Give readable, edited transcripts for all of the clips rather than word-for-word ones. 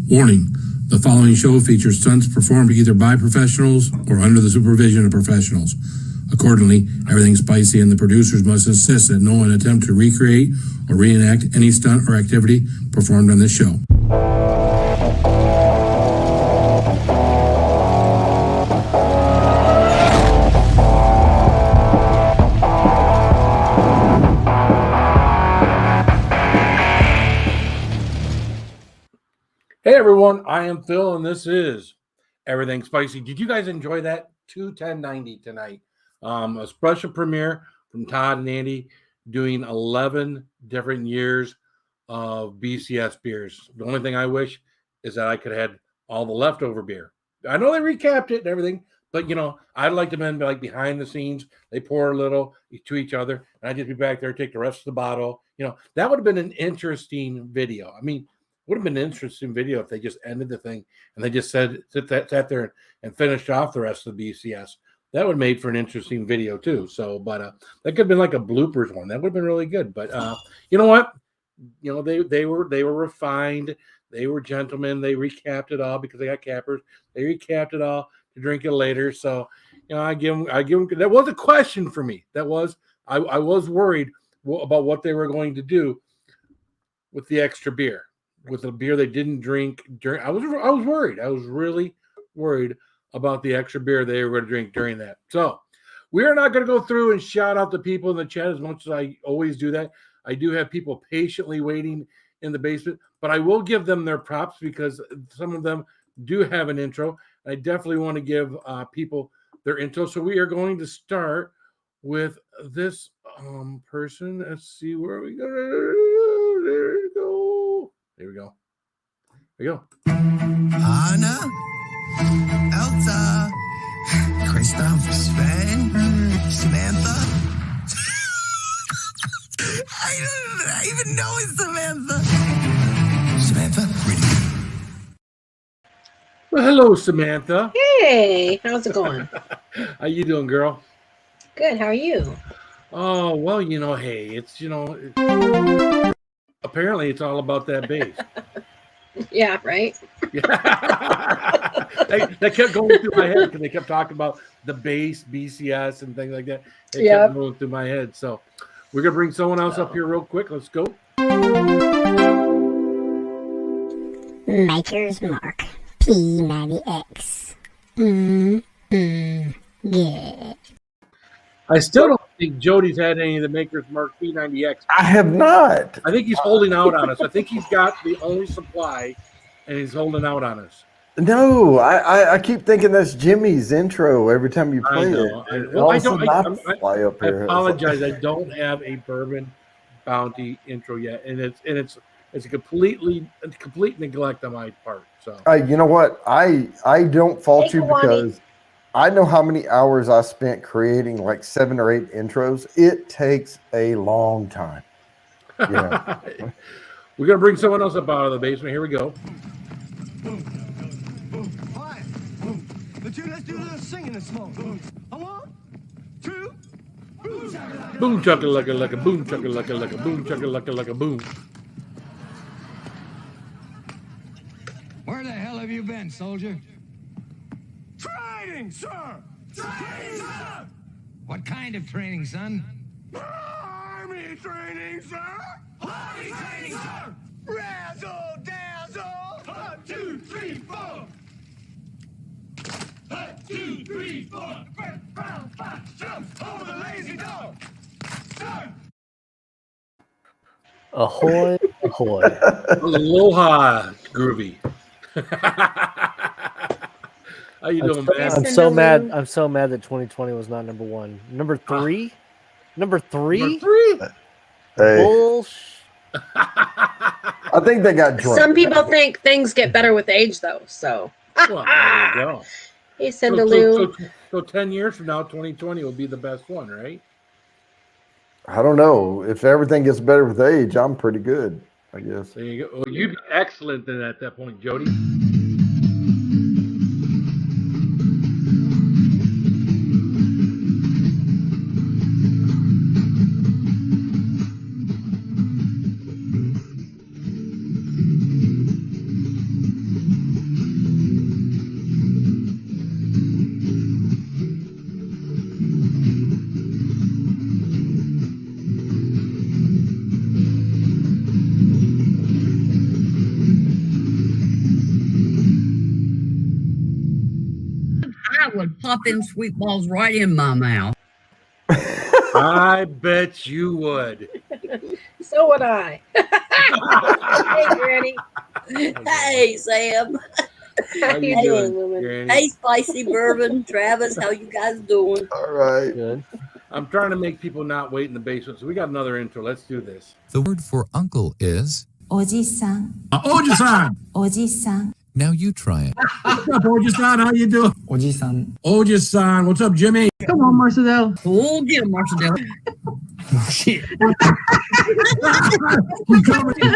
Warning, the following show features stunts performed either by professionals or under the supervision of professionals. Accordingly, Everything Spicy and the producers must insist that no one attempt to recreate or reenact any stunt or activity performed on this show. Hey everyone, I am Phil and this is Everything Spicy. Did you guys enjoy that 21090 tonight? A special premiere from Todd and Andy doing 11 different years of BCS beers. The only thing I wish is that I could have had all the leftover beer. I know they recapped it and everything, but you know, I'd like them in like behind the scenes. They pour a little to each other, and I'd just be back there, take the rest of the bottle. You know, that would have been an interesting video. I mean, would have been an interesting video if they just ended the thing and they just sat there and finished off the rest of the BCS. That would have made for an interesting video too. So, but that could have been like a bloopers one. That would have been really good. But you know what? You know, they were refined. They were gentlemen. They recapped it all because they got cappers. They recapped it all to drink it later. So, you know, I give them. That was a question for me. That was I was worried about what they were going to do with the extra beer. With the beer they didn't drink during, I was worried. I was really worried about the extra beer they were going to drink during that. So we are not going to go through and shout out the people in the chat as much as I always do that. I do have people patiently waiting in the basement, but I will give them their props because some of them do have an intro. I definitely want to give people their intro. So we are going to start with this person. Let's see where we go. There we go. There we go. There we go. Anna, Elsa, Christoph, Sven, Samantha. I even know it's Samantha. Samantha, ready. Well, hello, Samantha. Hey, how's it going? How you doing, girl? Good. How are you? Oh, well, you know, hey, it's, you know, apparently it's all about that bass. Yeah, right? Yeah. that kept going through my head because they kept talking about the bass, BCS, and things like that. It kept going through my head. So we're going to bring someone else up here real quick. Let's go. Maker's Mark, P90X. Yeah. I still don't think Jody's had any of the Maker's Mark P90X. I have not. I think he's holding out on us. I think he's got the only supply, and he's holding out on us. No, I keep thinking that's Jimmy's intro every time you play it. I apologize. I don't have a Bourbon Bounty intro yet, and it's a complete neglect on my part. So you know what? I don't fault you because I know how many hours I spent creating like 7 or 8 intros. It takes a long time. Yeah. We're gonna bring someone else up out of the basement. Here we go. Let's do a little singing and smoke. A 1, 2, boom chugga like a boom chugga like a boom chugga like a boom. Where the hell have you been, soldier? Training, sir! Training, sir! What kind of training, son? Army training, sir! Army training, sir! Razzle dazzle! 1, 2, 3, 4! 1, 2, 3, 4! Red, brown, fox jumps over the lazy dog! Sir! Ahoy, ahoy. Aloha, Groovy. How you doing, man? I'm so mad. I'm so mad that 2020 was not number 1. Number 3? Number 3? Number 3? Hey. Bullshit. I think they got drunk. Some people think things get better with age, though. So, well, there you go. Hey, Cinderloo. So 10 years from now, 2020 will be the best one, right? I don't know. If everything gets better with age, I'm pretty good, I guess. There you go. Well, you'd be excellent then at that point, Jody. pop them sweet balls right in my mouth. I bet you would. So would I. Hey, Granny. Hey, Sam. How you doing, woman? Granny? Hey, Spicy Bourbon, Travis, how you guys doing? All right. Good. I'm trying to make people not wait in the basement, so we got another intro. Let's do this. The word for uncle is おじさん Oji-san. おじさん now you try it. What's up, Oji-san? How you doing? おじさん Oji-san. What's up, Jimmy? Come on, Marcel. Oh, get him, Marcel. Shit.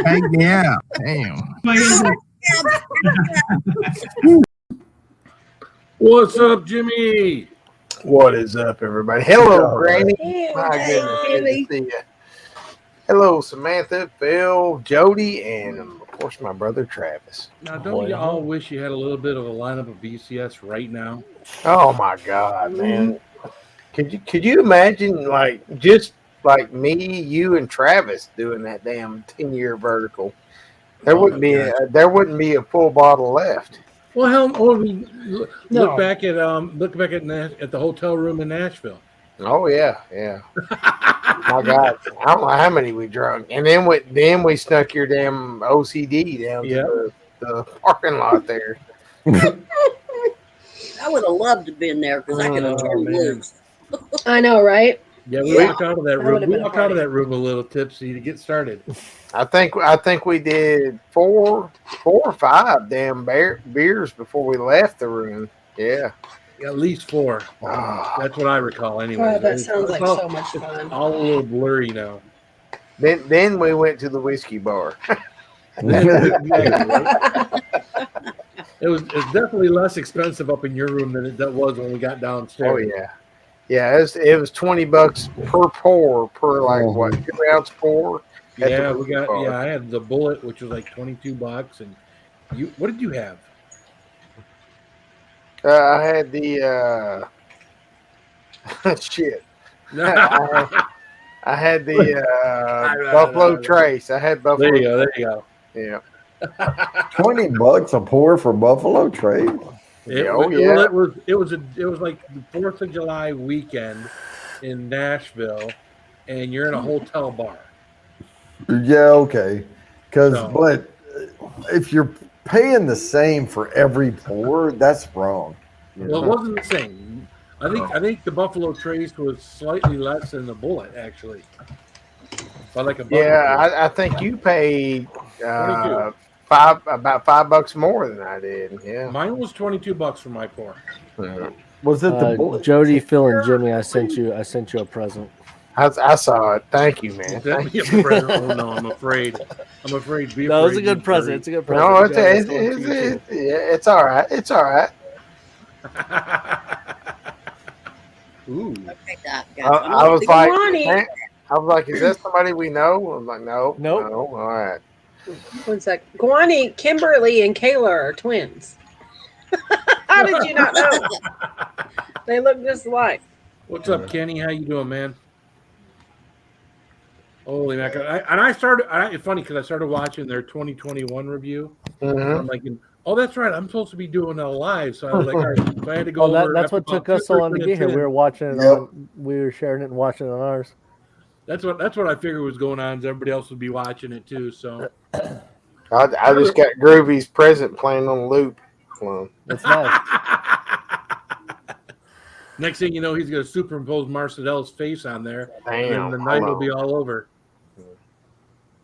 Hey, yeah. Damn. What's up, Jimmy? What is up, everybody? Hello, Granny. Hey, My hey, goodness, good Jimmy. to see you. Hello, Samantha, Phil, Jody, and of course my brother Travis. Now, don't you all wish you had a little bit of a lineup of BCS right now? Oh my God, man! Could you imagine just like me, you, and Travis doing that damn 10-year vertical? There wouldn't be a full bottle left. Well, hell, look back at the hotel room in Nashville. Oh yeah. My God, I don't know how many we drunk, and then we snuck your damn OCD down to the parking lot there. I would have loved to have been there because I could have turned loose. I know, right? Yeah, we walked out of that room. We walked out of that room a little tipsy to get started. I think we did four or five damn beers before we left the room. Yeah. At least 4. That's what I recall anyway. Oh, that sounds like so much fun. All a little blurry now. Then we went to the whiskey bar. It's definitely less expensive up in your room than it was when we got downstairs. Oh yeah. Yeah, it was $20 per pour per what 2-ounce pour. Yeah, I had the Bullet, which was like $22, and what did you have? I had the shit. I had the Buffalo Trace. I had Buffalo. There you go. Yeah. $20 a pour for Buffalo Trace. It was like the 4th of July weekend in Nashville, and you're in a hotel bar. Yeah, okay. But if you're paying the same for every pour, that's wrong. Well, it wasn't the same. I think the Buffalo Trace was slightly less than the Bullet, actually. By like a buck. Yeah, I think you paid about $5 more than I did. Yeah, mine was $22 for my pour. Was it the Bullet? Jody, Phil, and Jimmy? I sent you a present. I saw it. Thank you, man. Thank you. Oh no, I'm afraid. No, it's a good present. It's a good present. No, it's all right. It's all right. Ooh. Okay, I was like, is that somebody we know? I was like, no. All right. One sec. Guani, Kimberly, and Kayla are twins. How did you not know? They look just alike. What's up, Kenny? How you doing, man? Holy mackerel! It's funny because I started watching their 2021 review. Mm-hmm. I'm like, oh, that's right. I'm supposed to be doing a live, so I was like, all right, so I had to go. That's what took us so long to get here. We were watching it. We were sharing it and watching it on ours. That's what I figured was going on. Is everybody else would be watching it too? So I just got Groovy's present playing on loop. That's nice. Next thing you know, he's going to superimpose Marcedel's face on there, Damn, and the night will be all over.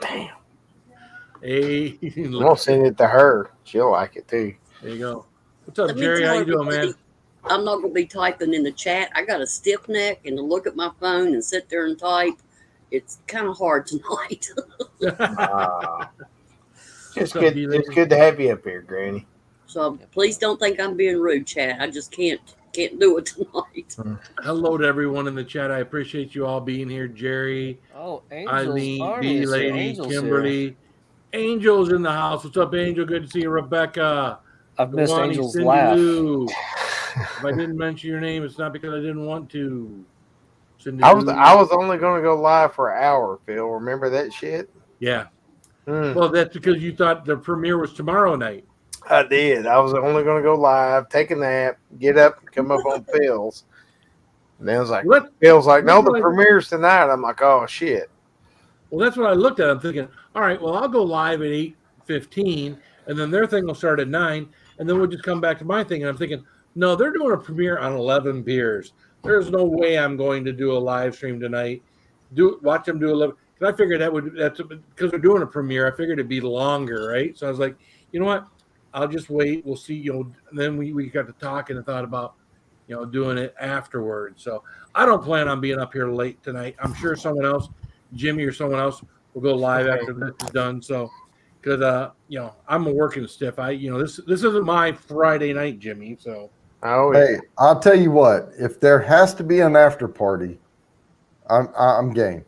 Damn. Hey, I'm gonna send it to her. She'll like it too. There you go. What's up, Jerry? How you doing, man? I'm not going to be typing in the chat. I got a stiff neck, and to look at my phone and sit there and type, it's kind of hard tonight. It's good to have you up here, Granny. So please don't think I'm being rude, chat. I just can't do it tonight. Hello to everyone in the chat. I appreciate you all being here. Jerry, Eileen, B Lady, Kimberly. Here. Angel's in the house. What's up, Angel? Good to see you, Rebecca. I've missed Luani, Angel's Cindy laugh. Lou. If I didn't mention your name, it's not because I didn't want to. Cindy I Lou. was only going to go live for an hour, Phil. Remember that shit? Yeah. Well, that's because you thought the premiere was tomorrow night. I did. I was only going to go live, take a nap, get up, and come up on Phil's. And then I was like, What? Phil's like, no, the What? premiere's tonight. I'm like, oh shit. Well, that's what I looked at. I'm thinking, all right, well, I'll go live at 8:15, and then their thing will start at 9, and then we'll just come back to my thing. And I'm thinking, no, they're doing a premiere on 11 beers. There's no way I'm going to do a live stream tonight. Watch them do 11. Because I figured that's because they're doing a premiere. I figured it'd be longer, right? So I was like, you know what? I'll just wait. We'll see. And then we got to talking and thought about, doing it afterwards. So I don't plan on being up here late tonight. I'm sure someone else, Jimmy or someone else, will go live after this is done. So, because I'm a working stiff. This isn't my Friday night, Jimmy. So, hey, I'll tell you what. If there has to be an after party, I'm game.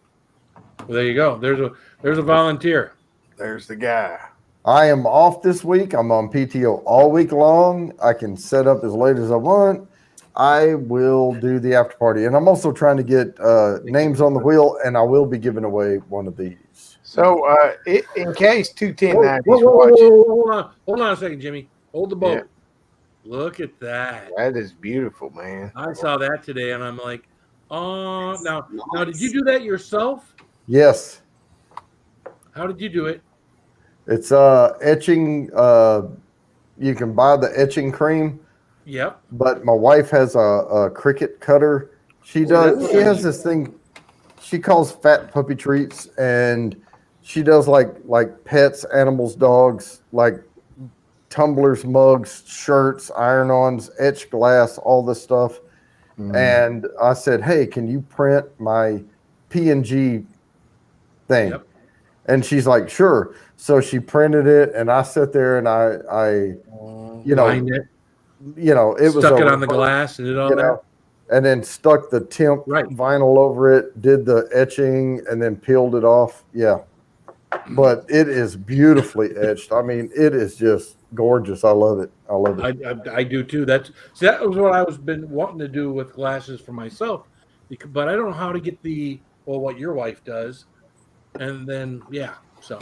Well, there you go. There's a volunteer. There's the guy. I am off this week. I'm on PTO all week long. I can set up as late as I want. I will do the after party. And I'm also trying to get names on the wheel, and I will be giving away one of these. So, in case 21090 Hold on a second, Jimmy. Hold the boat. Yeah. Look at that. That is beautiful, man. I saw that today, and I'm like, oh, now, did you do that yourself? Yes. How did you do it? It's etching. You can buy the etching cream. Yep. But my wife has a Cricut cutter. She has this thing she calls fat puppy treats, and she does like pets, animals, dogs, like tumblers, mugs, shirts, iron-ons, etched glass, all this stuff. And I said, hey, can you print my PNG thing? Yep. And she's like, sure. So she printed it, and I sat there and I it was stuck it on the glass and did all that. And then stuck the temp vinyl over it, did the etching, and then peeled it off. Yeah. But it is beautifully etched. I mean, it is just gorgeous. I love it. I love it. I do too. That was what I was been wanting to do with glasses for myself, but I don't know how to get what your wife does, and then so.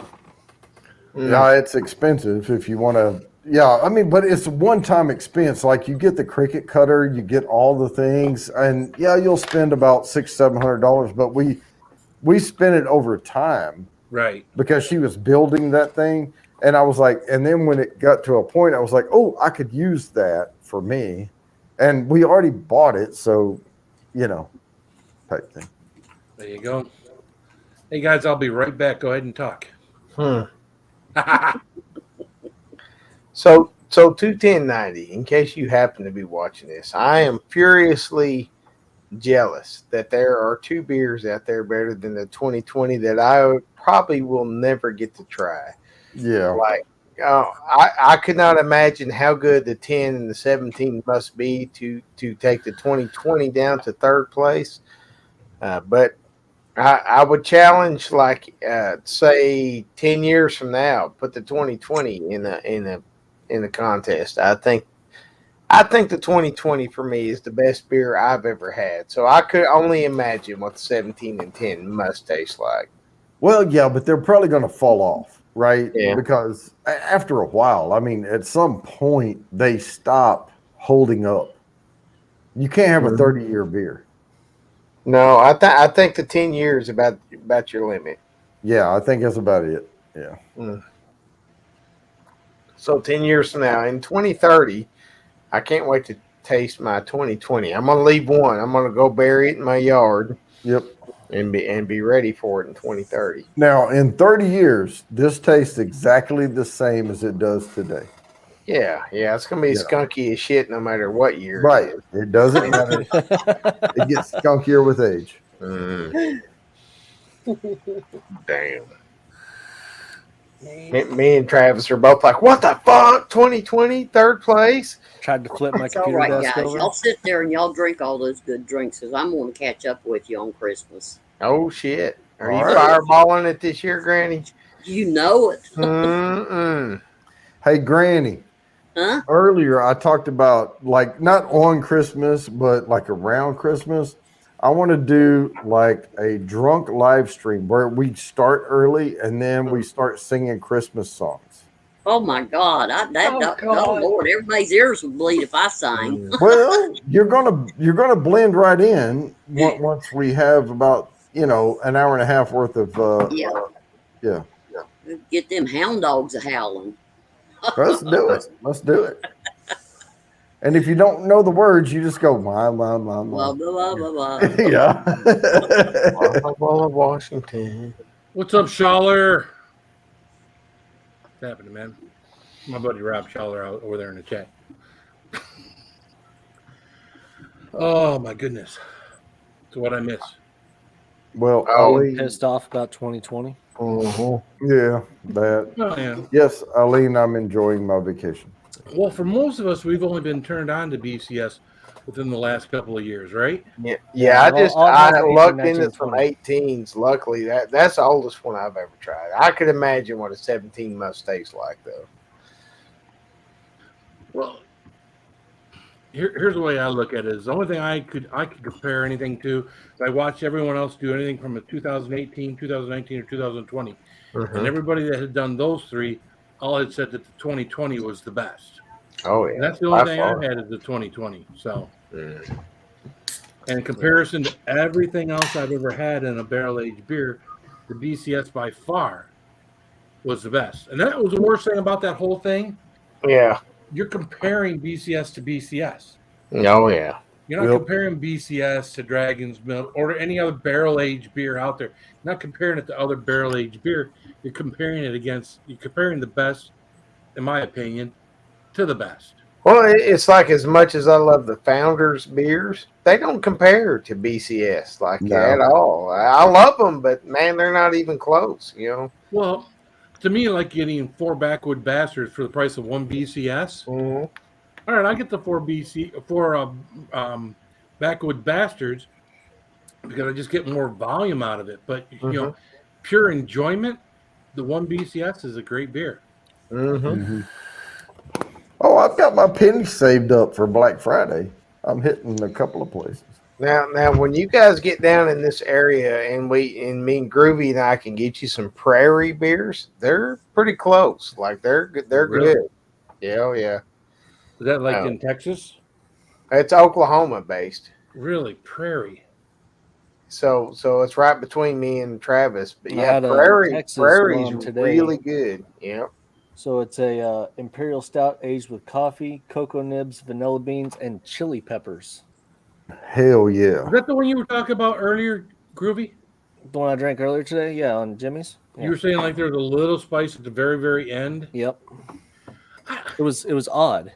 Yeah, it's expensive if you want to. Yeah, I mean, but it's a one-time expense. Like you get the Cricut cutter, you get all the things, and you'll spend about $600-700. But we spent it over time. Right. Because she was building that thing. And I was like, and then when it got to a point, I was like, oh, I could use that for me. And we already bought it. So, type thing. There you go. Hey, guys, I'll be right back. Go ahead and talk. So 21090, in case you happen to be watching this, I am furiously jealous that there are two beers out there better than the 2020 that I probably will never get to try. Yeah. I could not imagine how good the 10 and the 17 must be to take the 2020 down to third place. But I would challenge, say 10 years from now, put the 2020 in the contest. I think the 2020 for me is the best beer I've ever had. So I could only imagine what the 17 and 10 must taste like. Well, yeah, but they're probably going to fall off, right? Yeah. Because after a while, I mean, at some point they stop holding up. You can't have a 30-year beer. No, I think the 10 years about your limit. Yeah, I think that's about it. Yeah. So 10 years from now, in 2030, I can't wait to taste my 2020. I'm gonna leave one. I'm gonna go bury it in my yard. Yep. And be ready for it in 2030. Now, in 30 years, this tastes exactly the same as it does today. Yeah, it's gonna be skunky as shit no matter what year. Right. It doesn't matter. It gets skunkier with age. Damn. Me and Travis are both like, what the fuck? 2020, third place? Tried to flip my It's all computer right, desk guys. over. Y'all sit there and y'all drink all those good drinks because I'm going to catch up with you on Christmas. Oh, shit. Are you right. fireballing it this year, Granny? You know it. Hey, Granny. Huh? Earlier, I talked about, not on Christmas, but around Christmas. I want to do a drunk live stream where we start early and then we start singing Christmas songs. Oh my God! Oh God. Lord, everybody's ears would bleed if I sang. Well, you're gonna blend right in once we have about an hour and a half worth of Yeah. yeah. Get them hound dogs a howling. Let's do it. Let's do it. And if you don't know the words, you just go Blah blah. blah blah blah blah. Yeah. Washington. What's up, Schaller? What's happening, man? My buddy Rob Schaller out over there in the chat. Oh my goodness. So what I miss? Well, Oh, Ali, Pissed off about 2020. yeah, that. Oh, yeah. Yes, Aline, I'm enjoying my vacation. Well, for most of us, we've only been turned on to BCS within the last couple of years, right? Yeah. I All lucked 18, into some 19, 18s. Luckily, that's the oldest one I've ever tried. I could imagine what a 17 must taste like, though. Well, here's the way I look at it. Is the only thing I could compare anything to is I watched everyone else do anything from a 2018, 2019, or 2020, and everybody that had done those three all had said that the 2020 was the best. Oh, yeah. And that's the only thing I've had is the 2020. So, and in comparison to everything else I've ever had in a barrel-aged beer, the BCS by far was the best. And that was the worst thing about that whole thing. Yeah. You're comparing BCS to BCS. Oh, yeah. You're not comparing BCS to Dragon's Milk or any other barrel-aged beer out there. You're not comparing it to other barrel-aged beer. You're comparing the best, in my opinion, to the best. Well, it's like as much as I love the Founders beers, they don't compare to BCS at all. I love them, but man, they're not even close. Well, to me, like getting 4 Backwood Bastards for the price of 1 BCS. Mm-hmm. All right, I get the 4 Backwood Bastards because I just get more volume out of it. But pure enjoyment, the 1 BCS is a great beer. Oh, I've got my pennies saved up for Black Friday. I'm hitting a couple of places. Now, when you guys get down in this area, and me and Groovy and I can get you some Prairie beers, they're pretty close. Like they're good. They're Really? good. Yeah, oh, yeah. Is that like in Texas? It's Oklahoma based. Really, Prairie. So it's right between me and Travis. But I yeah, had a Texas Prairie's one today. really good. Yeah. So it's a imperial stout aged with coffee, cocoa nibs, vanilla beans, and chili peppers. Hell yeah. Is that the one you were talking about earlier, Groovy? The one I drank earlier today, yeah, on Jimmy's. Yeah. You were saying like there's a little spice at the very, very end. Yep. It was odd,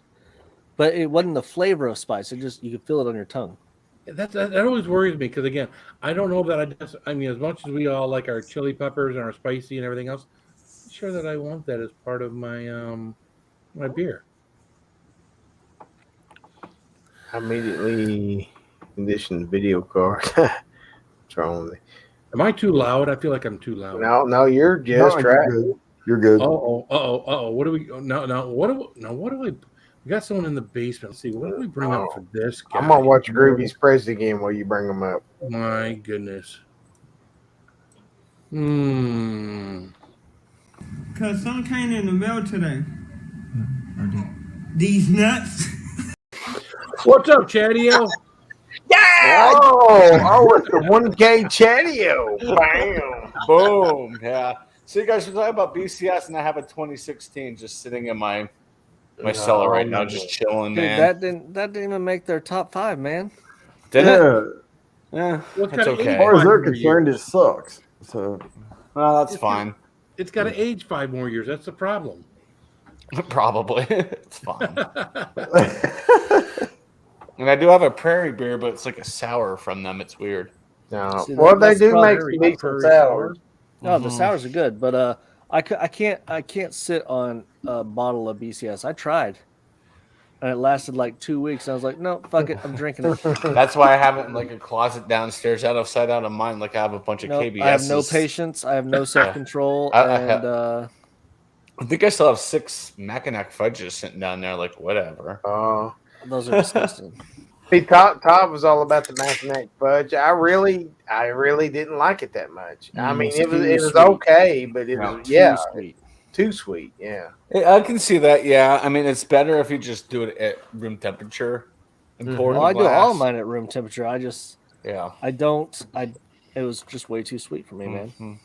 but it wasn't the flavor of spice. It just you could feel it on your tongue. That always worries me because again, I don't know that I mean, as much as we all like our chili peppers and our spicy and everything else, I'm sure that I want that as part of my my beer. I immediately conditioned the video card. What's wrong with me? Am I too loud? I feel like I'm too loud. No, you're just right. You're good. Oh. What do we? No. What do we? We got someone in the basement. Let's see, what do we bring up for this guy? I'm gonna watch Groovy's Press again while you bring them up. My goodness. Cause some came in the mail today. These nuts. What's up, Chadio? Yeah! Oh, it's the 1K Chatio. Bam. Boom. Yeah. So you guys are talking about BCS, and I have a 2016 just sitting in my cellar right now, just chilling, Dude, man. that didn't even make their top 5, man. Did it? Yeah. That's okay. As far as they're concerned, it sucks. So, well, that's fine. It's got to age 5 more years. That's the problem. Probably. It's fine. And I do have a Prairie beer, but it's like a sour from them. It's weird. No. See, Well, they that's do probably make some decent sours. No, the sours are good, but I can't sit on a bottle of BCS. I tried, and it lasted like 2 weeks. I was like, no, fuck it, I'm drinking it. That's why I have it in like a closet downstairs, out of sight, out of mind. Like I have a bunch of Nope, KBS. I have no patience. I have no self-control, and I think I still have 6 Mackinac fudges sitting down there. Like whatever. Those are disgusting. See, Todd was all about the Mackinac fudge. I really didn't like it that much. I mean, it was okay, but it was Too sweet. too sweet. Yeah. I can see that. Yeah, I mean, it's better if you just do it at room temperature and pour it in Well, a I do all of glass. mine at room temperature. Yeah. I don't. It was just way too sweet for me, man. Mhm.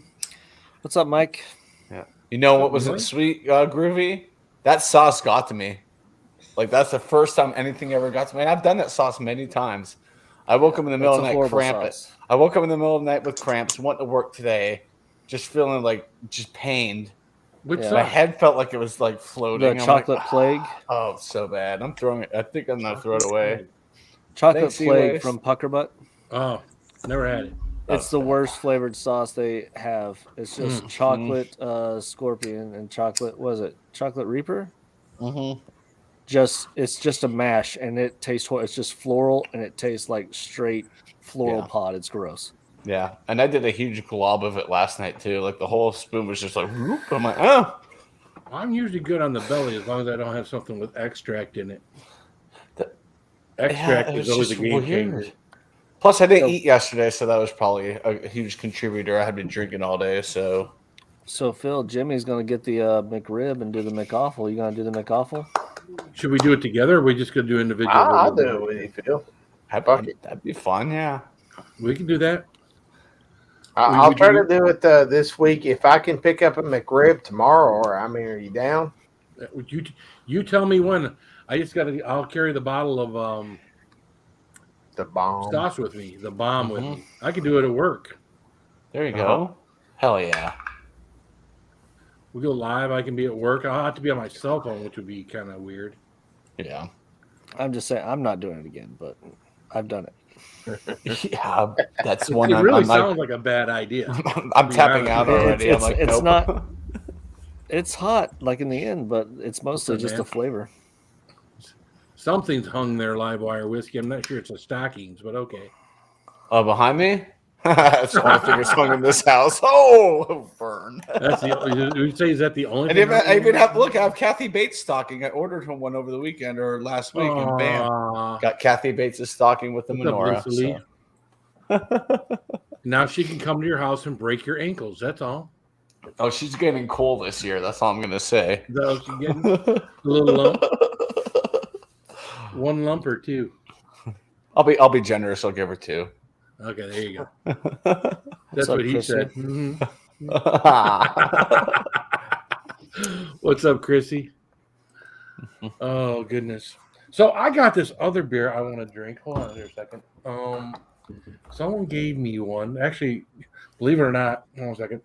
What's up, Mike? Yeah. You know what Really? wasn't sweet, Groovy? That sauce got to me. Like, that's the first time anything ever got to me. And I've done that sauce many times. I woke up in the middle of the night, cramping. I woke up in the middle of the night with cramps, went to work today, just feeling like just pained. Which Yeah. My sauce? head felt like it was like floating. The I'm chocolate like, plague. oh, it's so bad. I'm throwing it. I think I'm gonna throw it away. Chocolate Thanks, plague Elias. from Puckerbutt. Oh, never had it. It's the worst flavored sauce they have. It's just chocolate scorpion and chocolate. Was it chocolate reaper? Mm-hmm. It's just a mash, and it tastes. It's just floral, and it tastes like straight floral Yeah. pod. It's gross. Yeah, and I did a huge glob of it last night too. Like the whole spoon was just like, whoop. I'm like, oh. I'm usually good on the belly as long as I don't have something with extract in it. Yeah, Extract it is was always a just game weird. changer. Plus, I didn't eat yesterday, so that was probably a huge contributor. I had been drinking all day, so. So Phil, Jimmy's gonna get the McRib and do the McAwful. You gonna do the McAwful? Should we do it together, or are we just gonna do individual? I'll do it with you, Phil. That'd be fun, yeah. We can do that. I'll Would try you- to do it this week. If I can pick up a McRib tomorrow, or I mean, are you down? Would you tell me when? I just gotta. I'll carry the bottle of The bomb. sauce with me. The bomb with me. I can do it at work. There you go. Hell yeah. We go live. I can be at work. I'll have to be on my cell phone, which would be kind of weird. Yeah. I'm just saying, I'm not doing it again, but I've done it. Yeah, that's It one. really I'm sounds like a bad idea. I'm tapping out already. I'm like, it's nope. not. It's hot, like in the end, but it's mostly Listen, just man. the flavor. Something's hung there, live wire whiskey. I'm not sure it's a stockings, but okay. Oh, behind me? That's the only thing that's hung in this house. Oh, burn. That's the. Would say is that the only? And thing I even have look. I have Kathy Bates stocking. I ordered him one over the weekend or last week, and bam, Aw. got Kathy Bates' stocking with the What's up, menorah. Lisa so. Lee? Now she can come to your house and break your ankles. That's all. Oh, she's getting cool this year. That's all I'm gonna say. Is that what she's getting? A little lump. One lump or two. I'll be generous. I'll give her two. Okay, there you go. That's up, what he Chrissy? said. Mhm. What's up, Chrissy? Oh goodness. So I got this other beer I want to drink. Hold on there a second. Someone gave me one. Actually, believe it or not, hold on a second.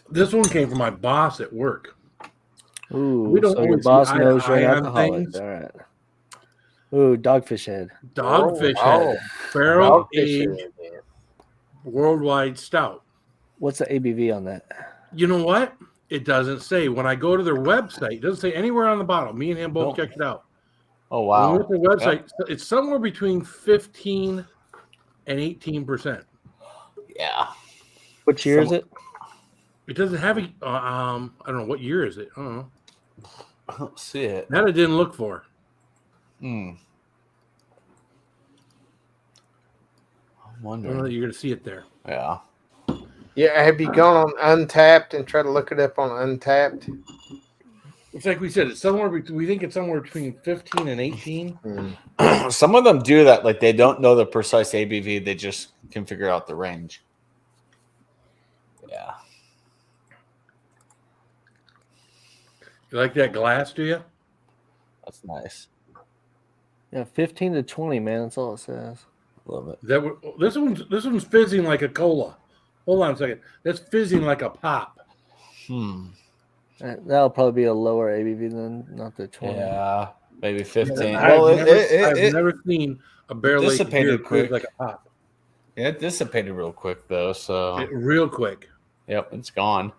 This one came from my boss at work. Ooh, We don't so your always boss see eye to knows you're an eye on alcoholic. things. All right. Ooh, dogfish head. Dogfish Oh, head. Barrel Dogfish aged head, man. worldwide stout. What's the ABV on that? You know what? It doesn't say. When I go to their website, it doesn't say anywhere on the bottle. Me and him both checked it out. Oh When wow. we went to their website, it's somewhere between 15 and 18%. Yeah. Which year is it? It doesn't have a I don't know what year is it. I don't know. I don't see it. That I didn't look for. Hmm. I'm I don't know wondering. that you're gonna see it there. Yeah. Yeah, have you gone on Untapped and tried to look it up on Untapped? It's like we said, it's somewhere between, we think it's somewhere between 15 and 18. Some of them do that. Like they don't know the precise ABV. They just can figure out the range. Yeah. You like that glass, do you? That's nice. Yeah, 15 to 20, man. That's all it says. Love it. This one's fizzing like a cola. Hold on a second. That's fizzing like a pop. That'll probably be a lower ABV than not the 20. Yeah. Maybe 15. I've Well, I've never seen a barrel aged beer dissipated fizz quick. like a pop. Yeah, it dissipated real quick though. So Real quick. yep, it's gone.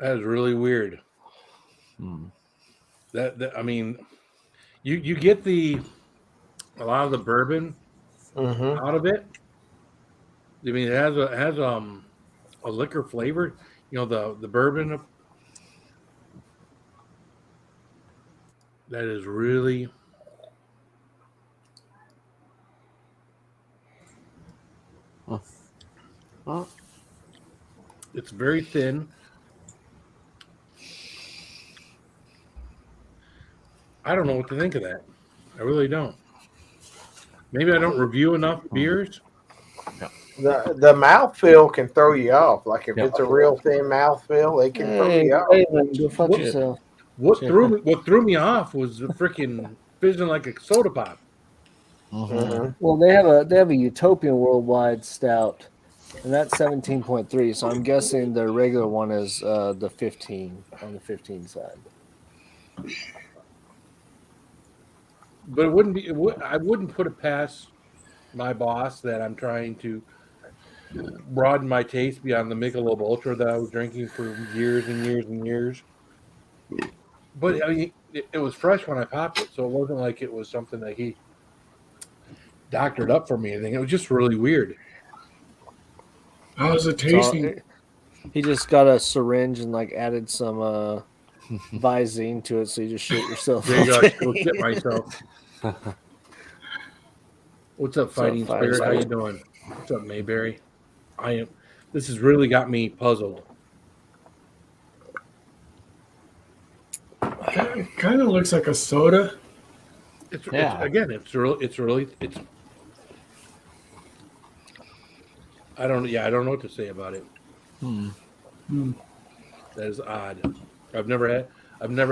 That is really weird. That I mean, you get a lot of the bourbon out of it, I mean, it has a liquor flavor. You know, the bourbon that is really it's very thin. I don't know what to think of that. I really don't. Maybe I don't review enough beers. The mouthfeel can throw you off. Like if it's a real thin mouthfeel, it can throw you off. Hey, man, go fuck yourself. What threw me off was the freaking fizzing like a soda pop. Well, they have a Utopian Worldwide Stout, and that's 17.3. So I'm guessing their regular one is the 15 on the 15 side. But it wouldn't be. I wouldn't put it past my boss that I'm trying to broaden my taste beyond the Michelob Ultra that I was drinking for years and years and years. But I mean, it was fresh when I popped it, so it wasn't like it was something that he doctored up for me. I think it was just really weird. How's it tasting? So he just got a syringe and like added some Visine to it, so you just shit yourself. There you go. I should go shit myself. What's up, Fighting Spirit? How you doing? What's up, Mayberry? This has really got me puzzled. It kind of looks like a soda. It's really. I don't know what to say about it. That is odd. I've never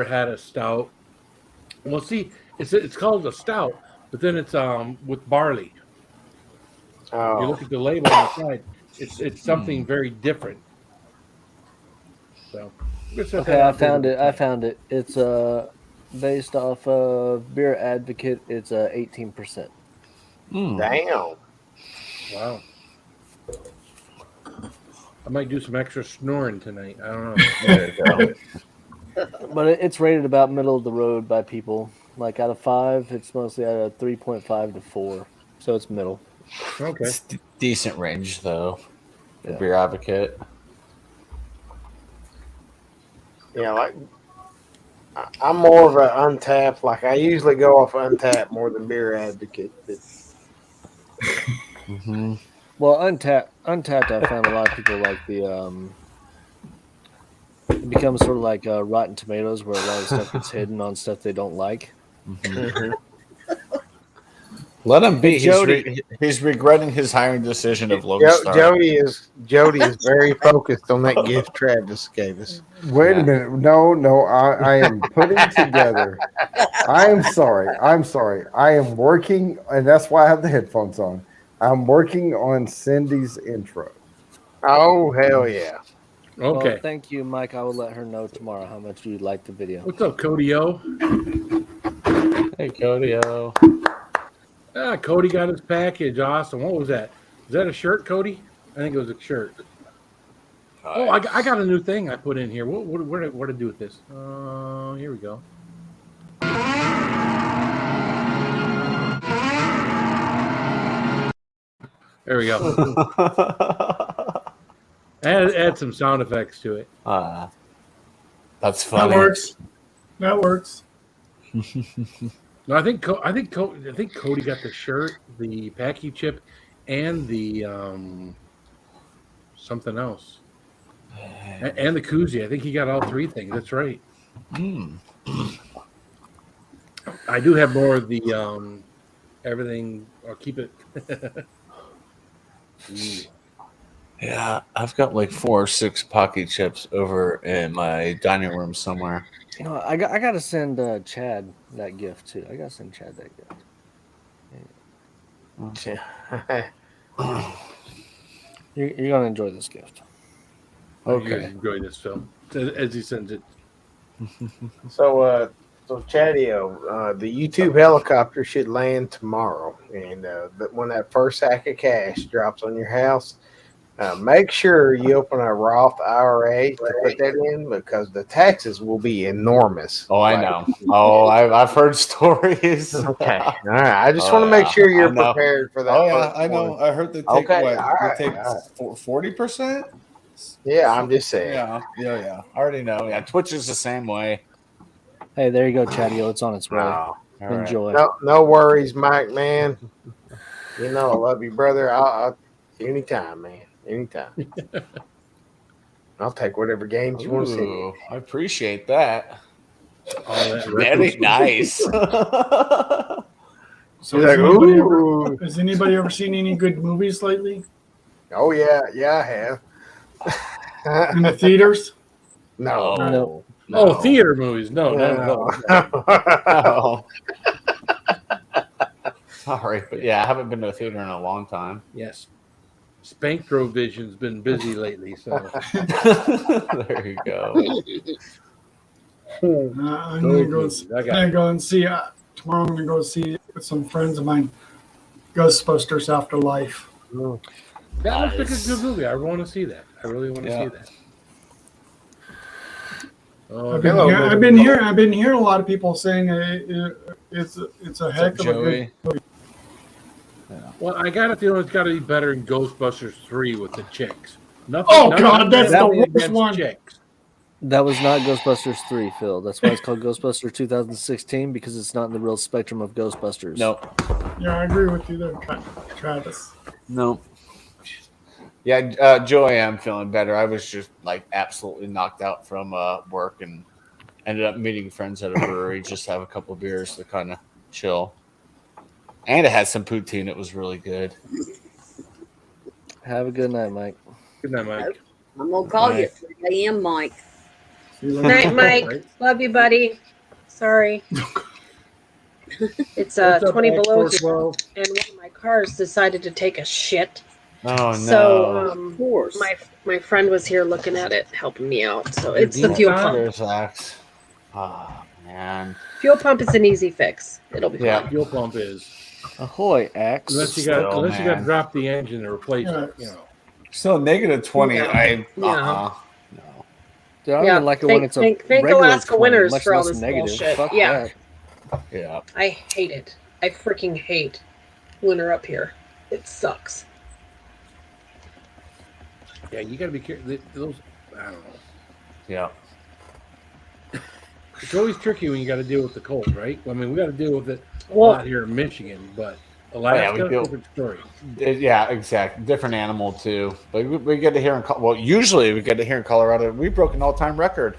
had a stout. Well, see, it's called a stout, but then it's with barley. Oh. You look at the label on the side; it's something very different. So, okay, I found it. It's based off of Beer Advocate. It's 18%. Damn. Wow. I might do some extra snoring tonight. I don't know. There you go. But it's rated about middle of the road by people. Like out of 5, it's mostly at a 3.5 to 4. So it's middle. Okay. It's decent range though. The Yeah. Beer Advocate. Yeah, like I'm more of an Untapped. Like I usually go off Untapped more than Beer Advocate. Well, Untapped, I found a lot of people like the. It becomes sort of like Rotten Tomatoes, where a lot of stuff gets hidden on stuff they don't like. Let him be. Jody. He's regretting his hiring decision of Logan Star. Jody is very focused on that gift Travis gave us. Wait a minute. No, I am putting together. I am sorry. I am working, and that's why I have the headphones on. I'm working on Cindy's intro. Oh, hell yeah. Okay. Well, thank you, Mike. I will let her know tomorrow how much you liked the video. What's up, Cody O? Hey, Cody O. Cody got his package. Awesome. What was that? Is that a shirt, Cody? I think it was a shirt. Oh, I got a new thing I put in here. What to do with this? Here we go. There we go. add some sound effects to it. That's funny. That works. No, I think Cody got the shirt, the Packy chip, and the something else, and the koozie. I think he got all 3 things. That's right. I do have more of the everything. I'll keep it. Yeah, I've got like 4 or 6 Pocky chips over in my dining room somewhere. You know, I got to send Chad that gift too. I got to send Chad that gift. You're gonna enjoy this gift. Okay, enjoy this film as he sends it. So Chadio, the YouTube helicopter should land tomorrow, and when that first sack of cash drops on your house, Make sure you open a Roth IRA to put that in because the taxes will be enormous. Oh, I know. Oh, I've heard stories. Okay. All right. I just want to make sure you're prepared for that. Oh, yeah, I know. I heard they take Okay, what? all right, They take all 40%? Yeah, I'm just saying. Yeah. I already know. Yeah, Twitch is the same way. Hey, there you go, Chatty. It's on its way. Oh, Enjoy. No worries, Mike, man. You know I love you, brother. I'll anytime, man. Anytime. I'll take whatever games you want to see. Ooh, I appreciate that. that Very nice. So has anybody ever seen any good movies lately Oh yeah, I have. in the theaters? No. Oh, theater movies. No. Oh. Sorry, but yeah, I haven't been to a theater in a long time. Yes. Spankrovision's been busy lately, so There you go. I'm gonna go and see. Tomorrow, I'm gonna go see with some friends of mine. Ghostbusters Afterlife. that looks like a good movie. I want to see that. I really want to see that. I've been hearing a lot of people saying it's a heck of a good movie. Well, I got a feeling it's got to be better than Ghostbusters 3 with the chicks. God, that's the worst against one. Chicks. That was not Ghostbusters 3, Phil. That's why it's called Ghostbusters 2016 because it's not in the real spectrum of Ghostbusters. No. Yeah, I agree with you there, Travis. No. Yeah, Joey, I'm feeling better. I was just like absolutely knocked out from work and ended up meeting friends at a brewery just to have a couple of beers to kind of chill. And it had some poutine. It was really good. Have a good night, Mike. Good night, Mike. I'm going to call you at 3 a.m., Mike. Night, Mike. Love you, buddy. Sorry. It's 20 below here, and one of my cars decided to take a shit. Oh, no. So, Of course. my friend was here looking at it, helping me out. So it's the fuel pump. Oh, man. Fuel pump is an easy fix. It'll be fine. Fuel pump is. Ahoy, Axe. Unless you got to drop the engine and replace it, you know. So negative 20. Yeah. No. Dude, I don't even like it when it's a thank regular Alaska 20, Winners much for all less this negative. bullshit. Fuck Yeah. that. Yeah. I hate it. I freaking hate winter up here. It sucks. Yeah, you got to be careful. Those, I don't know. Yeah. It's always tricky when you got to deal with the cold, right? I mean, we got to deal with it a Well- lot here in Michigan, but Alaska, different story. Yeah, exactly. Different animal too. But we get to hear usually we get to hear in Colorado. We broke an all-time record.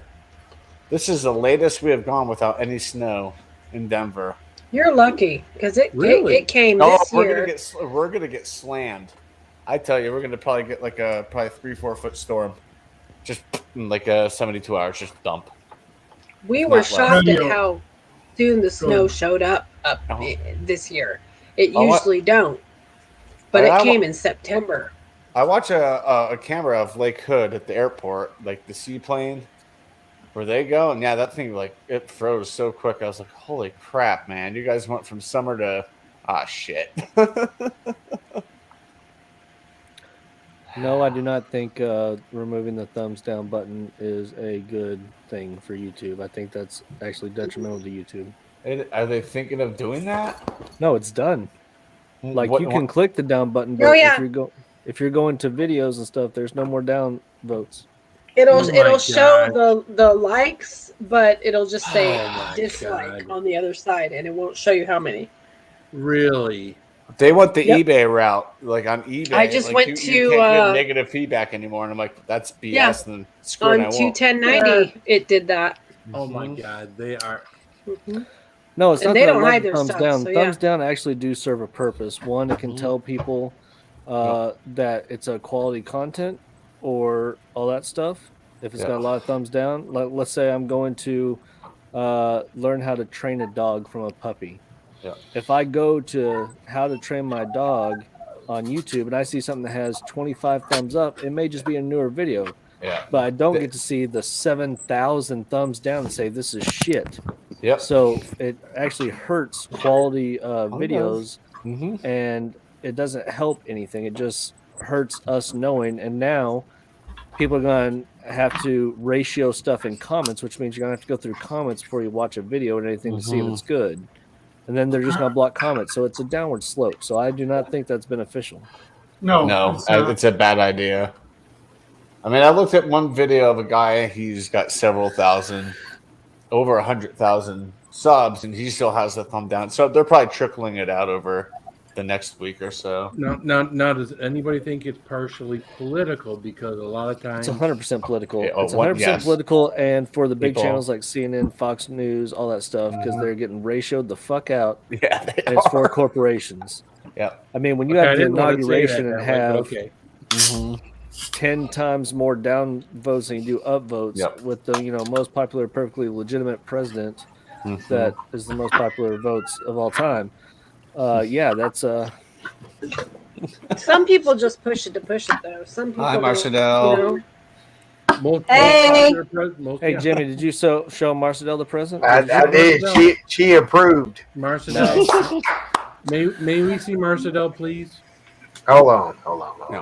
This is the latest we have gone without any snow in Denver. You're lucky because it came Oh, this we're year. gonna get slammed. I tell you, we're gonna probably get like a 3-4 foot storm, just in like a 72 hours, just dump. We were Not shocked less. at how soon the snow showed up this year. It usually don't, but it came in September. I watch a camera of Lake Hood at the airport, like the seaplane, where they go, and yeah, that thing like it froze so quick. I was like, "Holy crap, man! You guys went from summer to shit." No, I do not think removing the thumbs down button is a good thing for YouTube. I think that's actually detrimental to YouTube. Are they thinking of doing that? No, it's done. Like you can click the down button, but if you're going to videos and stuff, there's no more down votes. It'll show the likes, but it'll just say dislike on the other side, and it won't show you how many. Really? They want the eBay route, like on eBay. I just went to you can't get negative feedback anymore, and I'm like, that's BS. Yeah. And screw it, On I won't. 21090, it did that. Oh my God, they are. No, it's And not they that I don't love hide the their thumbs stuff, down. so yeah. Thumbs down actually do serve a purpose. One, it can tell people that it's a quality content or all that stuff. If it's got a lot of thumbs down, let's say I'm going to learn how to train a dog from a puppy. Yeah. If I go to how to train my dog on YouTube and I see something that has 25 thumbs up, it may just be a newer video. Yeah. But I don't get to see the 7,000 thumbs down and say this is shit. Yep. So it actually hurts quality videos, and it doesn't help anything. It just hurts us knowing. And now people are going to have to ratio stuff in comments, which means you're going to have to go through comments before you watch a video and anything to see if it's good. And then they're just going to block comments. So it's a downward slope. So I do not think that's beneficial. No, it's a bad idea. I mean, I looked at one video of a guy. He's got several thousand, over 100,000 subs, and he still has the thumb down. So they're probably trickling it out over the next week or so. Now, does anybody think it's partially political? Because a lot of times It's 100% political. Yeah, It's 100% political, and for the big People- channels like CNN, Fox News, all that stuff, because they're getting ratioed the fuck out. Yeah, they and it's for are. corporations. Yeah. I mean, when you Okay, I have the didn't want to say that inauguration and that way, but have okay. 10 times more down votes than you do up votes with the most popular, perfectly legitimate president that is the most popular votes of all time. That's Some people just push it to push it, though. Some people. Hi, don't, Marcel. Hey, Jimmy, did you show Marcel the present? I did. She approved. Marcel, may we see Marcel, please? Hold on.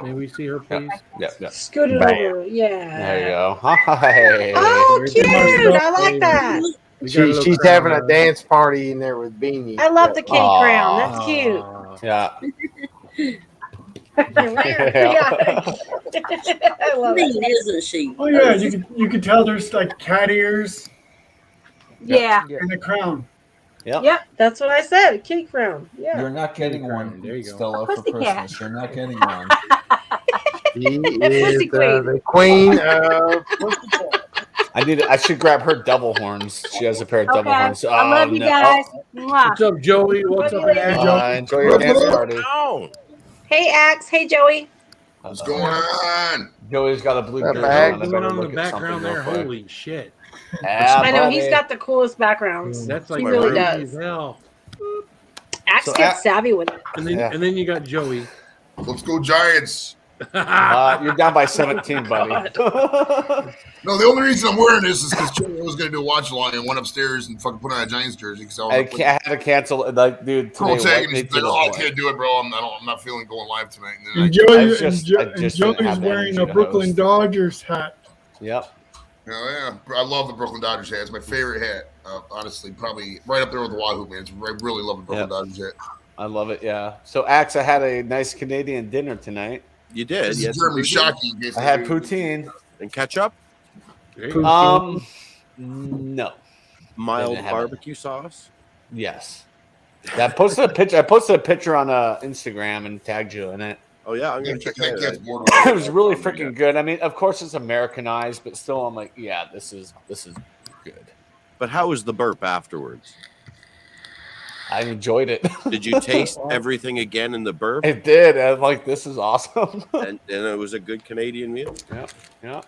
May we see her, please? Yep. Scoot it Bam. over. Yeah. There you go. Hi. Oh, cute! I like that. She's having a dance party in there with Beanie. I love the cake crown. That's cute. Yeah. I love Mean, it. isn't she? Oh yeah, you can tell there's like cat ears Yeah. in the crown. Yep, that's what I said. A cake crown. Yeah. You're not getting one. There you go. Stella, for Pussycat. Christmas. You're not getting one. She is the queen of I should grab her double horns. She has a pair of double horns. I love you guys. Mwah. What's up, Joey? What's up, Axe? Enjoy your dance party. Hey, Axe. Hey, Joey. What's going on? Joey's got a blue That jersey bag on. I What's better going on in look the at background something there? real quick. Holy shit. Yeah, I know he's buddy. got the coolest backgrounds. That's like he really crazy does. as hell. Axe So gets savvy with it. And then, Yeah. and then you got Joey. Let's go Giants. You're down by 17, buddy. No, the only reason I'm wearing this is because Joey was going to do a watch along and went upstairs and fucking put on a Giants jersey. Because I had to cancel. Like, dude, Pearl today tagging White is made like, oh, I play. can't do it, bro. I'm not feeling going live tonight. And then And I Joey's just didn't have the wearing energy a to Brooklyn host. Dodgers hat. Yep. yeah, I love the Brooklyn Dodgers hat. It's my favorite hat. Honestly, probably right up there with the Wahoo, man. I really love the Brooklyn Dodgers hat. I love it. Yeah. So, Axe, I had a nice Canadian dinner tonight. You did. This Yes, is Jeremy you did. Shockey. I had poutine. And ketchup, No. mild Didn't have it. barbecue sauce. Yes. Yeah, I posted a picture on Instagram and tagged you in it. Oh yeah, I'm gonna check That that gets out. bored It was really freaking good. I mean, of course it's Americanized, but still, I'm like, yeah, this is good. But how was the burp afterwards? I enjoyed it. Did you taste everything again in the burp? It did. I'm like, this is awesome. And it was a good Canadian meal. Yeah.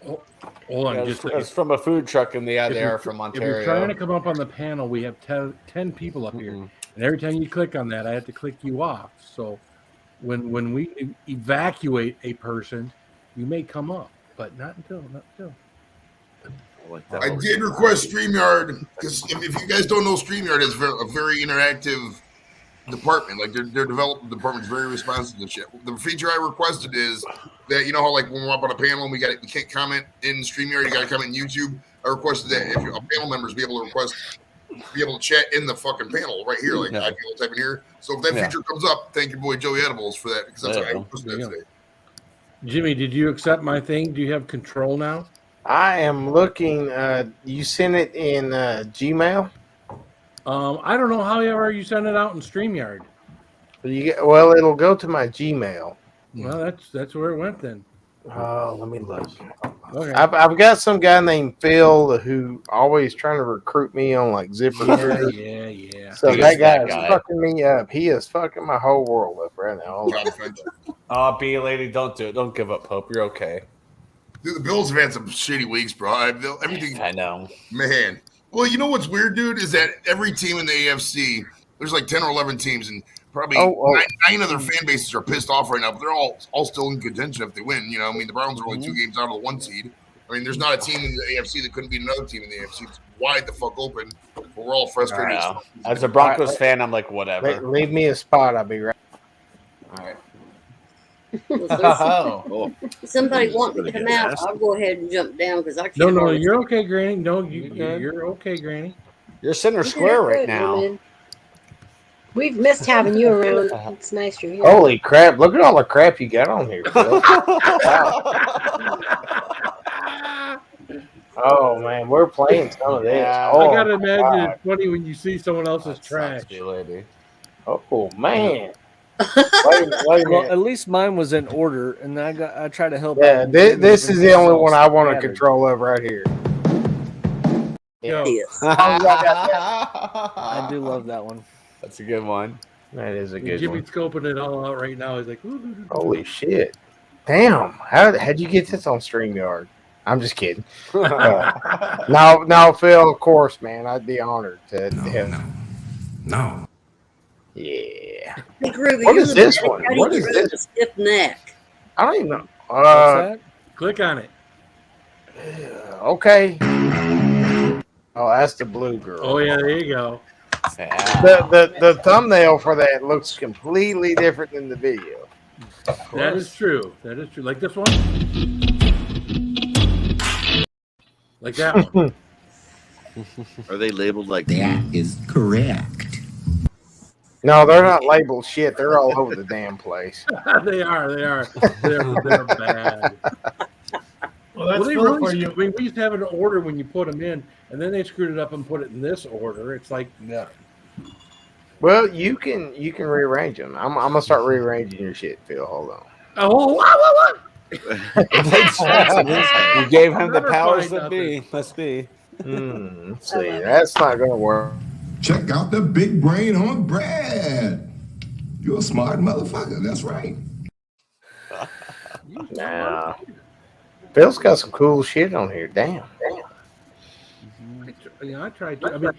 Hold on, Yeah, just it's from a food truck in the if there you're- from If you're trying Ontario. to come up on the panel, we have 10 people up here. And every time you click on that, I have to click you off. So when we evacuate a person, you may come up, but not until. I did request StreamYard because if you guys don't know, StreamYard is a very interactive department. Like their development department is very responsive to shit. The feature I requested is that, you know how like when we're up on a panel and we can't comment in StreamYard, you got to comment in YouTube. I requested that if a panel members be able to chat in the fucking panel right here, like I'd be able to type in here. So if that feature comes up, thank your boy Joey Edibles for that because that's what I requested that today. Jimmy, did you accept my thing? Do you have control now? I am looking. You sent it in Gmail. I don't know however you send it out in StreamYard. Well, it'll go to my Gmail. Well, that's where it went then. Let me look. Okay. I've got some guy named Phil who always trying to recruit me on like ZipRecruiter. Yeah. So He that is guy that is guy. fucking me up. He is fucking my whole world up right now. Oh, B lady, don't do it. Don't give up hope. You're okay. Dude, the Bills have had some shitty weeks, bro. Everything. I know. Man. Well, you know what's weird, dude, is that every team in the AFC, there's like 10 or 11 teams, and probably nine of their fan bases are pissed off right now, but they're all still in contention if they win. You know, I mean, the Browns are only 2 games out of the 1 seed. I mean, there's not a team in the AFC that couldn't beat another team in the AFC. It's wide the fuck open. But we're all frustrated. I know. As a Broncos fan, I'm like, whatever. Leave me a spot. I'll be right. All right. Oh. Somebody want Gonna to come get out, nasty. I'll go ahead and jump down because I can't. No, hardly- you're okay, Granny. No, you're okay, Granny. You're center You're square right good, now. woman. We've missed having you around. It's nice you're here. Holy crap! Look at all the crap you got on here, Phil. Oh man, we're playing some of this. Yeah. Oh, I gotta imagine God. it's funny when you see someone else's trash. lady. Oh man. Wait a Well, minute. at least mine was in order, and I try to help. Yeah, out. this is the only one I want to Scattered. control of right here. Yo, Yes. I do love that one. That's a good one. That is a good Jimmy's one. scoping it all out right now. He's like, ooh, ooh, ooh. Holy shit! Damn, how'd you get this on StreamYard? I'm just kidding. No, Phil. Of course, man. I'd be honored to have. No. Yeah. Hey, Groovy, What you're is the this best. one? How do What you is get rid of this? a stiff neck? I don't even know. What's that? Click on it. Okay. Oh, that's the blue girl. Oh yeah, there you go. Yeah. The thumbnail for that looks completely different than the video. That is true. That is true. Like this one. Like that one. Are they labeled like That is correct. No, they're not labeled shit. They're all over the damn place. They are. They're bad. Well, that's Well, they Phil really. for you. I mean, we used to have an order when you put them in, and then they screwed it up and put it in this order. It's like, Yeah. Well, you can rearrange them. I'm gonna start rearranging your shit, Phil. Hold on. oh, what? You gave him the Never powers find that be. Must be. Let's see. That's not gonna work. Check out the big brain on Brad. You're a smart motherfucker. That's right. Nah. Phil's got some cool shit on here. Damn. I try to. I mean,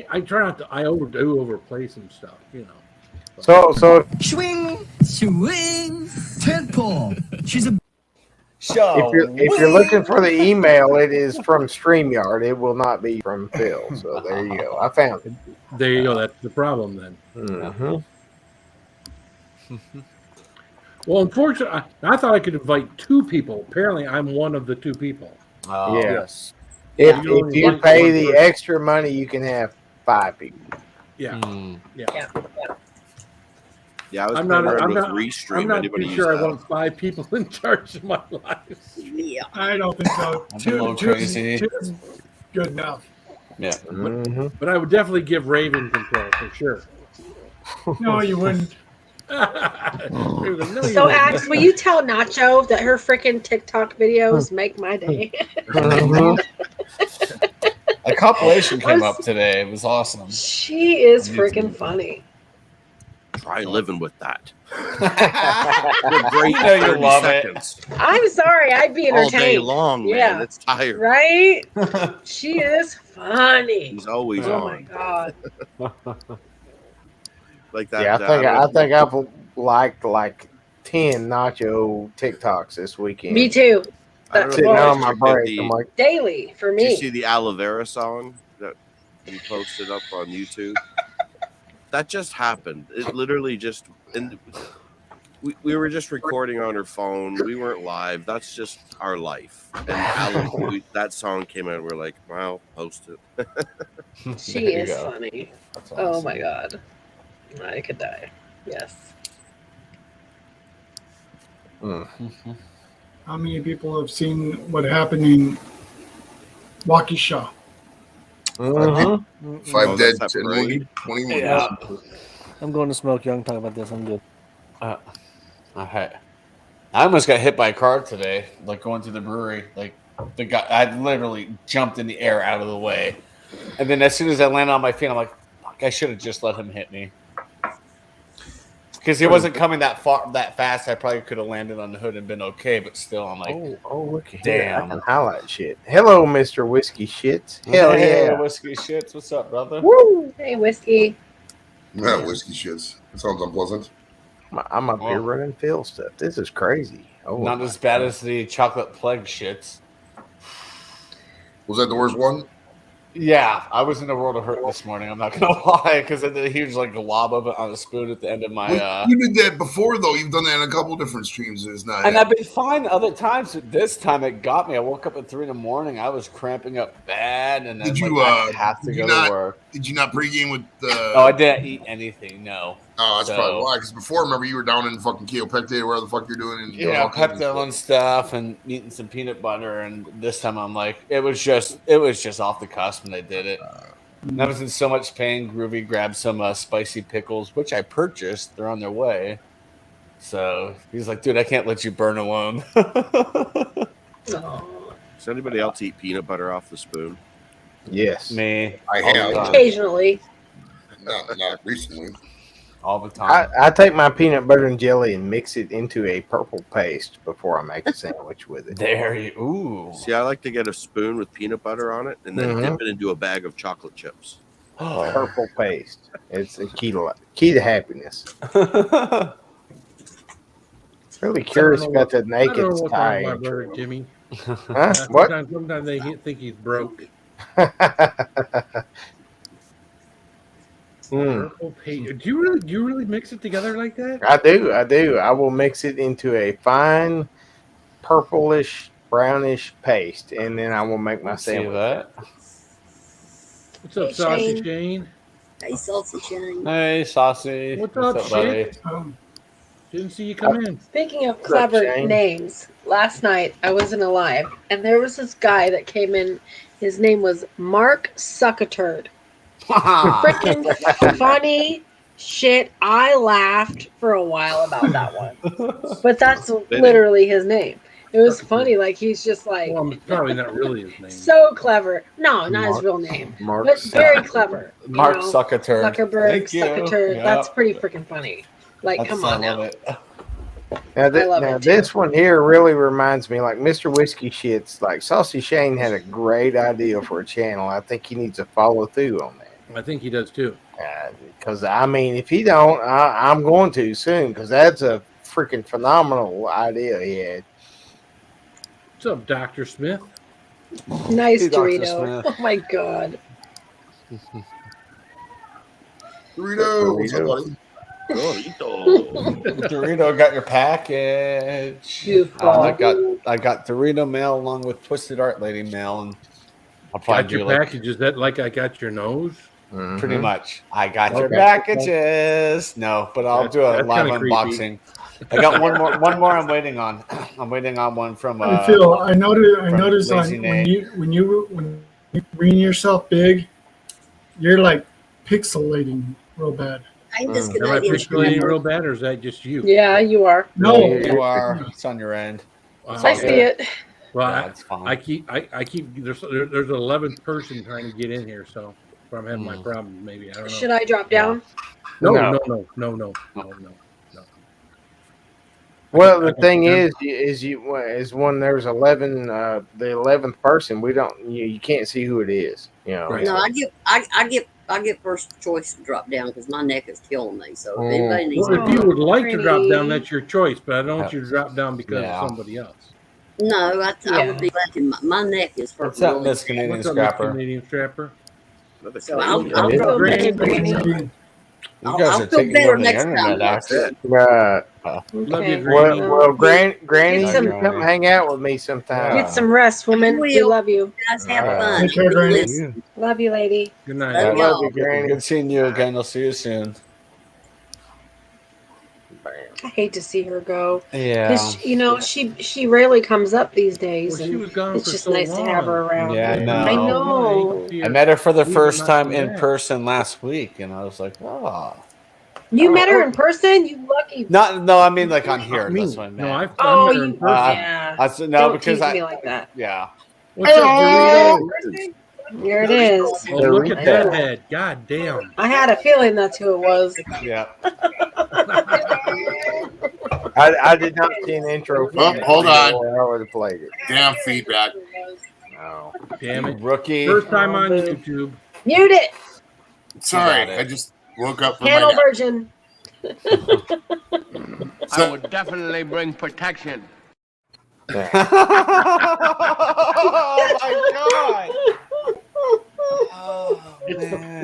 I try not to. I overplay some stuff. You know. So Swing, swing, tadpole. She's a. So if you're looking for the email, it is from StreamYard. It will not be from Phil. So there you go. I found it. There you go. That's the problem then. Mm-hmm. Well, unfortunately, I thought I could invite 2 people. Apparently, I'm one of the 2 people. Oh, Yeah. Yes. If You only you want pay one the person. extra money, you can have 5 people. Yeah. Mm. Yeah. Yeah, I was I'm not. wondering I'm with not. Restream. I'm not Anybody too use sure I that? want 5 people in charge of my life. Yeah. I don't think so. I'm a little crazy. Two is good enough. Yeah. Mm-hmm. But I would definitely give Raven control for sure. No, you wouldn't. Raven, no, you So, wouldn't. Axe, will you tell Nacho that her freaking TikTok videos make my day? A compilation came up today. It was awesome. She is freaking funny. Try living with that. You know you love it. I'm sorry, I'd be All entertained. day long, man. Yeah. It's tired. Right? She is funny. He's always Oh my on. god. Like that. Yeah, that- I think I've liked like 10 Nacho TikToks this weekend. Me too. I don't know Sitting if you out on guys my did break. the- I'm like, Daily for Did you me. see the aloe vera song that you posted up on YouTube? That just happened. It literally just, and we were just recording on her phone. We weren't live. That's just our life. And that song came out. We're like, wow, post it. She is funny. Oh my god. I could die. Yes. How many people have seen what happened in Waukesha? Mm-hmm. 5 dead, that's 10 right. wounded, 20 wounded. Yeah. I'm going to smoke young. Talk about this. I'm good. All right. I almost got hit by a car today, like going through the brewery. Like the guy, I literally jumped in the air out of the way, and then as soon as I landed on my feet, I'm like, "Fuck! I should have just let him hit me." Because he wasn't coming that fast. I probably could have landed on the hood and been okay. But still, I'm like, Oh, look at damn. I can highlight shit. Hello, Mr. Whiskey Shits. Hell Hey, yeah. whiskey shits. What's up, brother? Woo! Hey, whiskey. Yeah, whiskey shits. That sounds unpleasant. I'm up here running Phil stuff. This is crazy. Oh, Not as bad as the chocolate plague shits. Was that the worst one? Yeah, I was in a world of hurt this morning. I'm not gonna lie, because I did a huge like glob of it on a spoon at the end of my. You did that before, though. You've done that in a couple different streams. It's not. And I've been fine other times. But this time it got me. I woke up at 3 a.m. I was cramping up bad, and then Did you I have to go to work. Did you not pregame with the? Oh, I didn't eat anything. No. Oh, that's probably why. Because before, remember, you were down in fucking Kaopecta, where the fuck you're doing. And Yeah, Pepto and stuff, and eating some peanut butter. And this time, I'm like, it was just off the cusp, and I did it. And I was in so much pain. Groovy grabbed some spicy pickles, which I purchased. They're on their way. So he's like, dude, I can't let you burn alone. Does anybody else eat peanut butter off the spoon? Yes. Me. I have. Occasionally. Not recently. All the time. I take my peanut butter and jelly and mix it into a purple paste before I make a sandwich with it. There you. Ooh. See, I like to get a spoon with peanut butter on it and then Mhm. dip it into a bag of chocolate chips. Purple paste. It's a key to happiness. Really curious about the I don't naked know what's wrong tie. with my brother, Jimmy. Huh? What? Sometimes they think he's broke. Purple paste. Do you really mix it together like that? I do. I will mix it into a fine purplish, brownish paste, and then I will make my See sandwich. that? What's up, Hey, Saucy Shane. Shane? Hey, Saucy Shane. Hey, Saucy. What's up, buddy? shit? Didn't see you come in. Speaking of clever Shane? names, last night I was in a live, and there was this guy that came in. His name was Mark Suckaturd. Freaking funny shit. I laughed for a while about that one, but that's literally his name. It was funny. Like he's just like Well, it's probably not really his name. so clever. No, not his Mark- real name, Mark but very clever. you Mark know? Suckaturd. Zuckerberg, Thank you. Suckaturd. Yeah. That's pretty freaking funny. Like, That's- come on I love now. it. Now, I love it, too. this one here really reminds me, like Mr. Whiskey Shits. Like Saucy Shane had a great idea for a channel. I think he needs to follow through on that. I think he does too. Because I mean, if he don't, I'm going to soon. Because that's a freaking phenomenal idea he had. What's up, Dr. Smith? Nice Hey, Dr. Dorito. Smith. Oh my god. Dorito. What's up, buddy? Dorito got your package. You I got Dorito mail along with Twisted Art Lady mail, and I'll probably Got do your like package. Is that like I got your nose? pretty much. I got your Okay. packages. No, but I'll do a That's live kinda creepy. unboxing. I got one more. I'm waiting on. I'm waiting on one from. I feel. I noticed from like Lazy when Nate. you reading yourself big, you're like pixelating real bad. Ain't this Am I Canadian pixelating scrapper? real bad, or is that just you? Yeah, you are. No, You are. It's on your end. It's I all see good. it. Well, Yeah, it's fine. I keep there's an 11th person trying to get in here, so if I'm having my problems, maybe I don't know. Should I drop down? No. Well, the thing is when there's 11, the 11th person, we don't, you can't see who it is. You know. Right. No, I get first choice to drop down because my neck is killing me. So if anybody needs Well, if you would like to drop Pretty. down, that's your choice, but I don't want you to drop down because Yeah. of somebody else. no, I Yeah. would be lucky. My neck is What's hurting up, really. Miss Canadian What's up, Mr. Scrapper? Canadian Strapper? Another So Canadian. I'll Go feel ahead, better. Brandon. You I'll guys are feel taking better over the next time. internet, That's actually. it. Right. Love you, Okay. Granny. Well, Granny, Get some- you come hang out with me sometime. Get some rest, woman. We will. love you. Guys, have All right. fun. Take care, Granny. Listen. Love you, lady. Good night. I Love love y'all. you, Granny. Good seeing you again. I'll see you soon. I hate to see her go. Yeah. 'Cause, you know, she rarely comes up these days. Well, she and was gone it's for just so nice to have her long. around. Yeah, I know. I know. I met her for the Even first not time come in back. person last week, and I was like, oh. You met her in person? You lucky. No, I mean like on here. Me. That's what I meant. No, I've Oh, met her in you. person. Yeah. I said no Don't because tease I. me like that. Yeah. What's up, Dorito? Here it is. Oh, look at that head. God damn. I had a feeling that's who it was. Yeah. I did not see an intro. For Oh, that. hold on. I would have played it. Damn feedback. No. Damn it. Rookie. First time on YouTube. Mute it. Sorry, Got it. I just woke up from Channel my nap. virgin. I would definitely bring protection. Oh my god.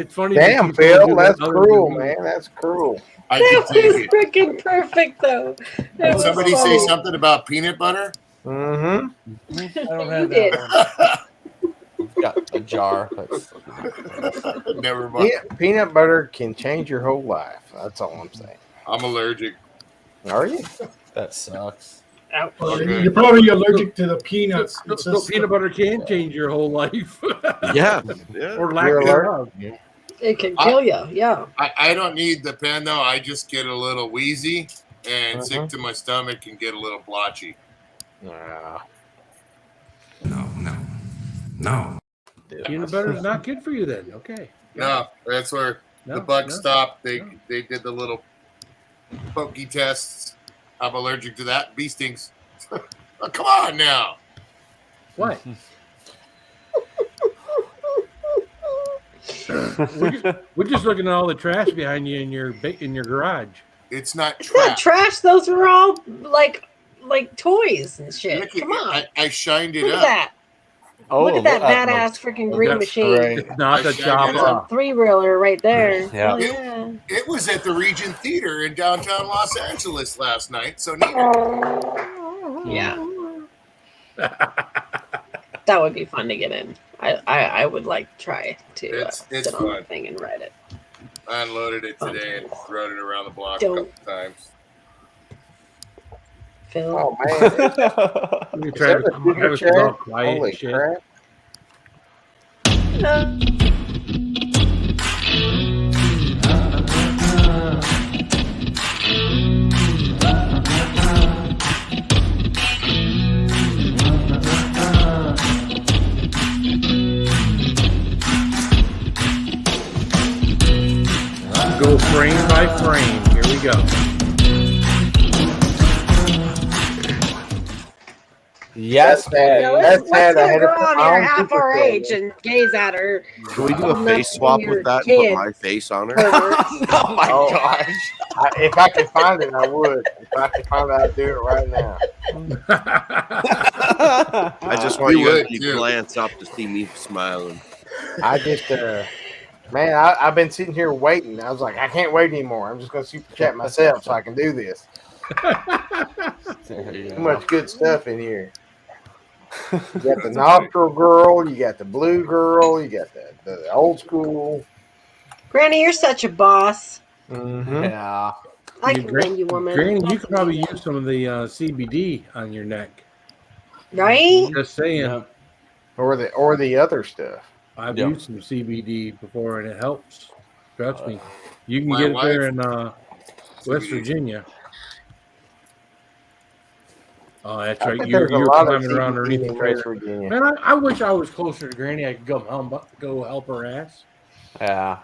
It's funny. Damn, Phil, that's cruel, man. That's cruel. I That can take was it. freaking perfect, though. That Did was somebody say funny. something about peanut butter? Mm-hmm. I don't You have did. that one. Got a jar. Never mind. Peanut butter can change your whole life. That's all I'm saying. I'm allergic. Are you? That sucks. Well, Okay. you're probably allergic to the peanuts. So, It's so just peanut butter can change your whole life. Yeah. Yeah. Or lack You're thereof. It can kill you. Yeah. I don't need the pen though. I just get a little wheezy and sick Uh-huh. to my stomach and get a little blotchy. Nah. No. Peanut butter is not good for you then. Okay. No, that's where No, the buck no, stopped. They no. they did the little pokey tests. I'm allergic to that. Bee stings. Oh, come on now. What? we're just looking at all the trash behind you in your garage. It's not It's not trash. trash. Those were all like toys and shit. Look at Come it. on. I shined it Look up. at that. Oh, Look at that look badass freaking green that's machine. great. It's not the I shined it That's a chopper. 3-reeler right there. Yeah. Oh, yeah. It was at the Regent Theater in downtown Los Angeles last night. So neat. Yeah. That would be fun to get in. I would like to try to It's sit on the fun. thing and ride it. I unloaded it today and rode it around the block Don't. a couple times. Phil. Oh man. We Is try that to a super Travis is all chat? quiet Holy and shit. crap. Go frame by frame. Here we go. Yes, That's sad. Now, That's let's sad. I get a had to girl put on my here own half super our chat. age and gaze at her. Can we do a Nothing face swap your with that and kid. put my face on her? Perverts. Oh my Oh. gosh. If I could find it, I would. If I could find it, I'd do it right now. I just want You you guys would, to too. glance up to see me smiling. I just, man, I've been sitting here waiting. I was like, I can't wait anymore. I'm just going to super chat myself so I can do this. There you Too go. much good stuff in here. You got the nostril girl, you got the blue girl, you got the old school. Granny, you're such a boss. Mm-hmm. Yeah. I You commend you, woman. Granny, you could probably use some of the CBD on your neck. Right? Just saying. Yeah. Or the other stuff. I've Yeah. used some CBD before, and it helps. Trust me. You can My get it there wife- in West CBD. Virginia. Oh, that's I right. bet You're there's a lot of climbing around CBD underneath in the West trailer. Virginia. Man, I wish I was closer to Granny. I could go help her ass. Yeah.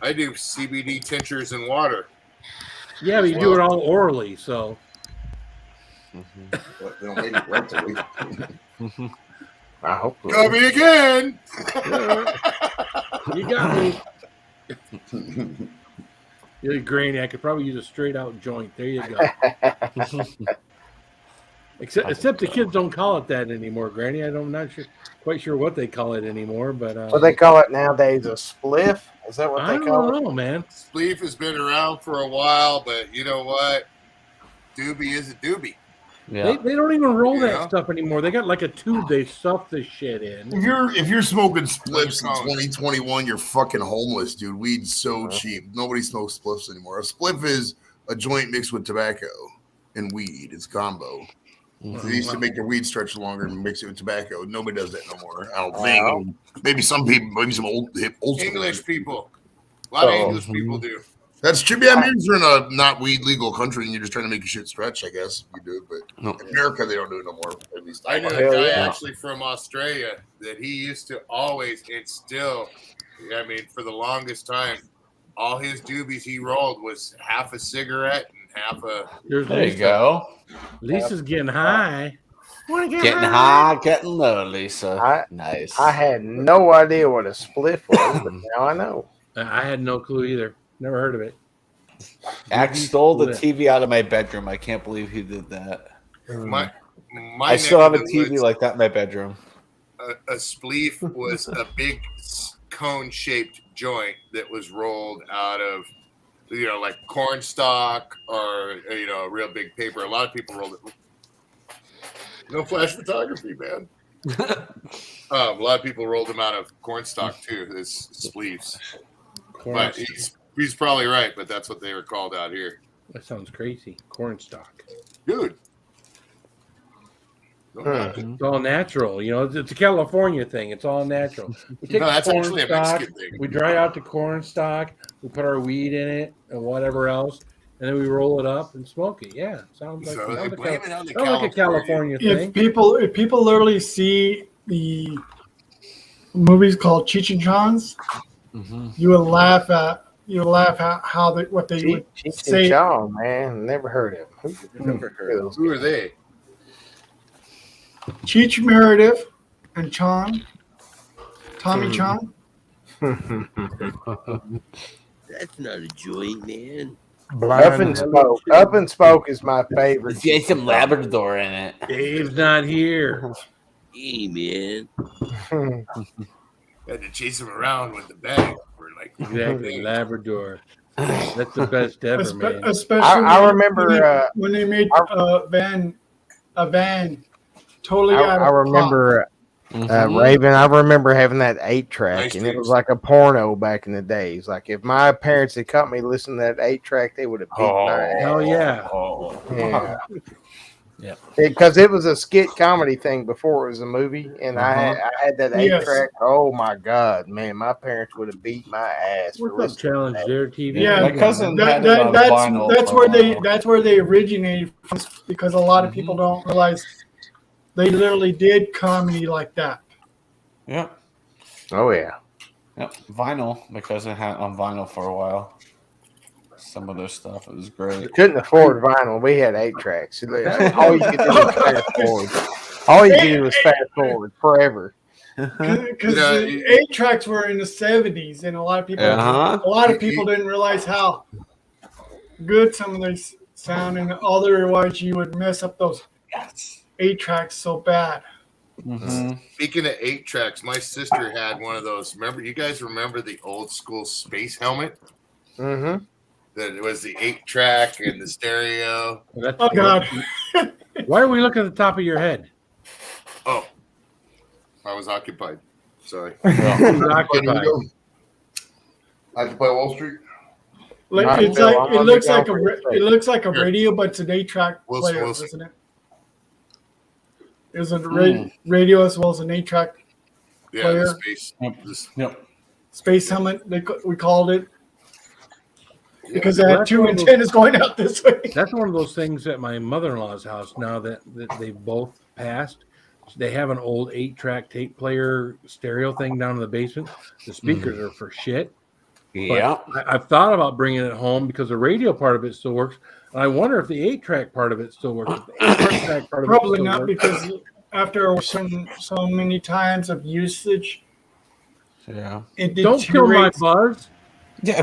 I do CBD tinctures and water. Yeah, but you do it all orally, so. But they don't make it rectally. I hope so. Got me again. You got me. You're Granny. I could probably use a straight out joint. There you go. Except the kids don't call it that anymore, Granny. I'm not quite sure what they call it anymore, but What they call it nowadays, a spliff? Is that what I they call don't it? know, man. Spleef has been around for a while, but you know what? Doobie is a doobie. Yeah. They don't even roll Yeah. that stuff anymore. They got like a tube they stuff this shit in. If you're smoking spliffs in 2021, you're fucking homeless, dude. Weed's so cheap. Nobody smokes spliffs anymore. A spliff is a joint mixed with tobacco and weed. It's combo. They used to make their weed stretch longer and mix it with tobacco. Nobody does that no more. I don't think. Maybe some people, maybe some old English people. A lot of English people do. That's true. Yeah, maybe if you're in a not weed legal country and you're just trying to make your shit stretch, I guess you do. But in America, they don't do it no more. At least I know a Hell guy yeah. actually from Australia that he used to always, and still, I mean, for the longest time, all his doobies he rolled was half a cigarette and half a. There's There you Lisa. go. Lisa's getting high. Wanna get Getting high, getting low, Lisa. Nice. I had no idea what a spliff was, but now I know. I had no clue either. Never heard of it. Axe stole the TV out of my bedroom. I can't believe he did that. My I still have a neck of the TV woods, like that in my bedroom. a spleef was a big cone-shaped joint that was rolled out of, like cornstalk or a real big paper. A lot of people rolled it. No flash photography, man. A lot of people rolled them out of cornstalk too. As sleeves. But he's probably right. But that's what they were called out here. That sounds crazy. Cornstalk, dude. It's all natural. It's a California thing. It's all natural. We take that's actually a cornstalk, Mexican thing. we dry out the cornstalk, we put our weed in it and whatever else, and then we roll it up and smoke it. Yeah, sounds like, So they sounds blame like, it on the sounds like a California thing. If people literally see the movies called Cheech and Chong's, you will laugh at what they would Cheech say. and Chong, man, never heard of him. Who are they? Cheech Meredith and Chong, Tommy Chong. That's not a joint, man. Up and Spoke is my favorite. If you had some Labrador in it. Dave's not here. Hey, man. Had to chase him around with the bag for like Exactly, Labrador. That's the best ever, man. Especially I remember when they made a van totally out of I remember Raven. I remember having that 8-track, Nice and it dreams. was like a porno back in the days. Like if my parents had caught me listening to that 8-track, they would have beat my ass. Hell yeah. Yeah. Yeah. Because it was a skit comedy thing before it was a movie, and I had that 8-track. Oh my god, man, my parents would have beat my ass. For What's up, listening Challenge to that. There TV? Yeah, My cousin had it on vinyl that's for where a they while. that's where they originated from, because a lot of people don't realize they literally did comedy like that. Yep. Oh yeah. Yep. Vinyl. My cousin had it on vinyl for a while. Some of their stuff. It was great. Couldn't afford vinyl. We had 8-tracks. All you could do was fast forward. All you could do was fast forward forever. Because the 8-tracks were in the 70s, and a lot of people didn't realize how good some of these sound, and otherwise you would mess up those 8-tracks so bad. Speaking of 8-tracks, my sister had one of those. You guys remember the old school space helmet? Mm-hmm. That it was the 8-track and the stereo. Oh God! Why are we looking at the top of your head? Oh, I was occupied. Sorry. Occupied. I have to play Wall Street. It looks like a radio, but it's an 8-track player, isn't it? It was a radio as well as an 8-track player. The space. Space helmet, we called it. Because it had two antennas going out this way. That's one of those things at my mother-in-law's house now that they both passed. They have an old 8-track tape player stereo thing down in the basement. The speakers are for shit. Yeah. I've thought about bringing it home because the radio part of it still works. And I wonder if the 8-track part of it still works. If the 8-track part of it Probably still not, works. because after so many times of usage, it Don't kill my deteriorates. buzz. Yeah,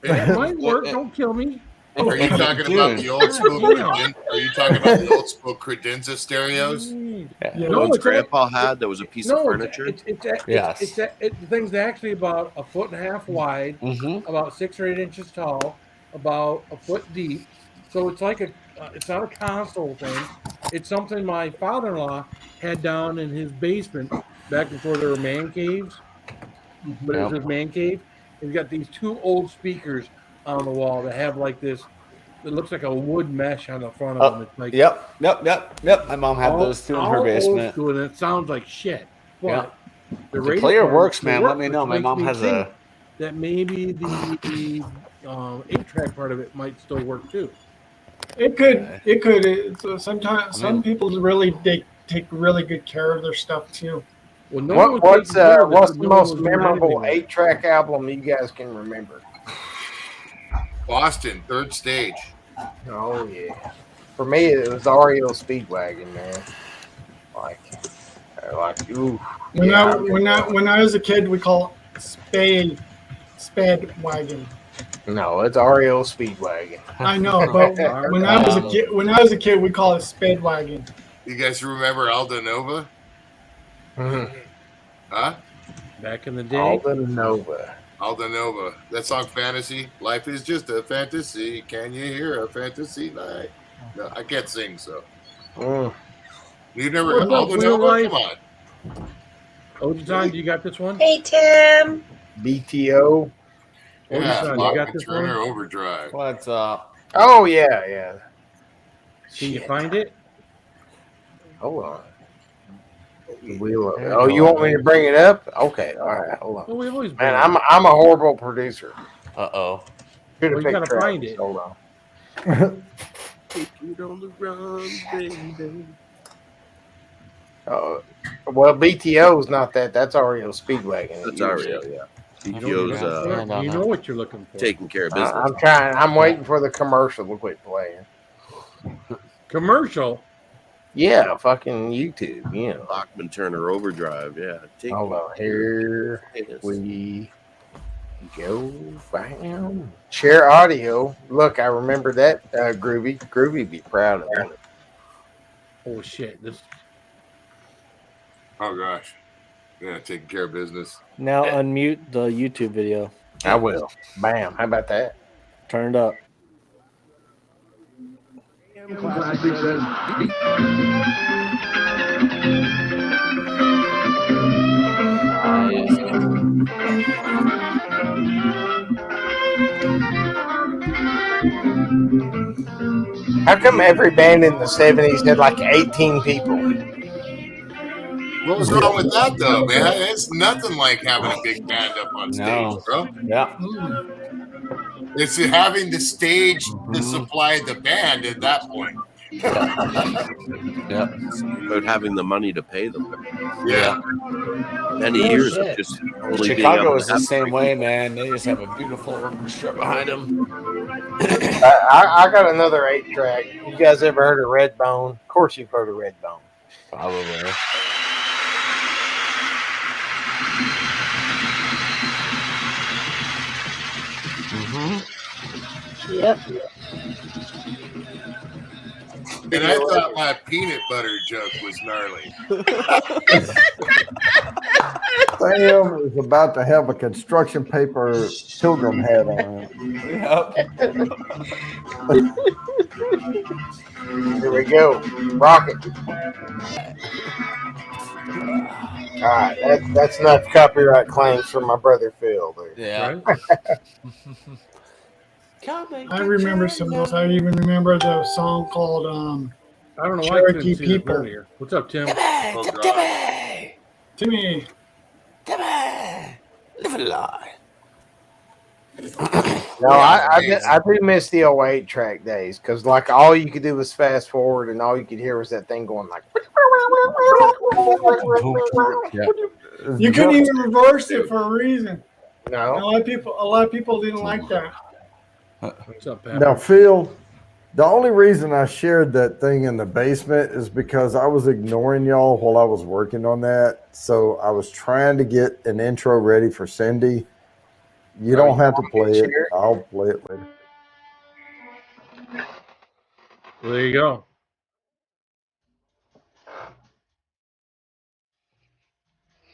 It might work. Don't kill me. Are you talking about the old school? Are you talking about the old school credenza stereos? The ones Grandpa had that was a piece of furniture. The thing's actually about 1.5 feet wide, about 6 or 8 inches tall, about a foot deep. So it's like it's not a console thing. It's something my father-in-law had down in his basement back before there were man caves. But it was his man cave. He's got these 2 old speakers on the wall that have like this. It looks like a wood mesh on the front of them. It's like Yep. My mom had those too in her basement. Old, and it sounds like shit. But the radio player part works, man. works, Let me know. which My makes mom me has think that maybe the 8-track part of it might still work too. It could. So sometimes some people really take really good care of their stuff too. Well, What's the most memorable 8-track album you guys can remember? Boston, Third Stage. Oh yeah. For me, it was REO Speedwagon, man. Like ooh. When I was a kid, we call it sped wagon. No, it's REO Speedwagon. I know, but when I was a kid, we call it sped wagon. You guys remember Aldo Nova? Mm-hmm. Huh? Back in the day. Aldanova. Aldanova. That song, Fantasy. Life is just a fantasy. Can you hear a fantasy night? No, I can't sing, so. You never. What's up, Real Aldanova? Life? Come on. Oji-san, you got this one? Hey, Tim. BTO. Yeah, Oji-san, you got this Turner one? Overdrive. What's up? Oh, yeah. Can you find it? Hold on. Oh, you want me to bring it up? Okay, all right, hold on. Well, we always Man, I'm a horrible producer. Uh-oh. Should Well, have you picked gotta find Travis. it. Hold on. Take it on the run, baby. Well, BTO is not that. That's REO Speedwagon. That's REO, yeah. BTO's You know what you're looking for. taking care of business. I'm trying. I'm waiting for the commercial to quit playing. Commercial? Yeah, fucking YouTube. You know. Bachman Turner Overdrive, yeah. Hold on. Here we go. Bam. Share audio. Look, I remember that. Groovy. Groovy be proud of that. Oh shit! This. Oh gosh. Yeah, taking care of business. Now unmute the YouTube video. I will. Bam. How about that? Turn it up. How come every band in the 70s had like 18 people? What was wrong with that, though, man? It's nothing like having a big band up on stage, No. bro. Yeah. It's having the stage to supply the band at that point. Yeah. About having the money to pay them. Yeah. Many years of just only being Chicago able is to the have same way, man. They just have a beautiful orchestra behind them. I got another 8-track. You guys ever heard of Redbone? Of course you've heard of Redbone. Probably. Yep. And I thought my peanut butter joke was gnarly. Sam is about to have a construction paper pilgrim hat on. Here we go. Rocket. All right, that's enough copyright claims for my brother Phil. There. Yeah. I remember some of those. I even remember the song called I don't know why I couldn't Cherokee see that People. earlier. What's up, Tim? Timmy. Live a lie. No, I do miss the 08-track days because like all you could do was fast forward and all you could hear was that thing going like. You couldn't even reverse it for a reason. No. A lot of people didn't like that. What's up, Pat? Now, Phil, the only reason I shared that thing in the basement is because I was ignoring y'all while I was working on that. So I was trying to get an intro ready for Cindy. You don't have to play it. I'll play it later. Well, there you go.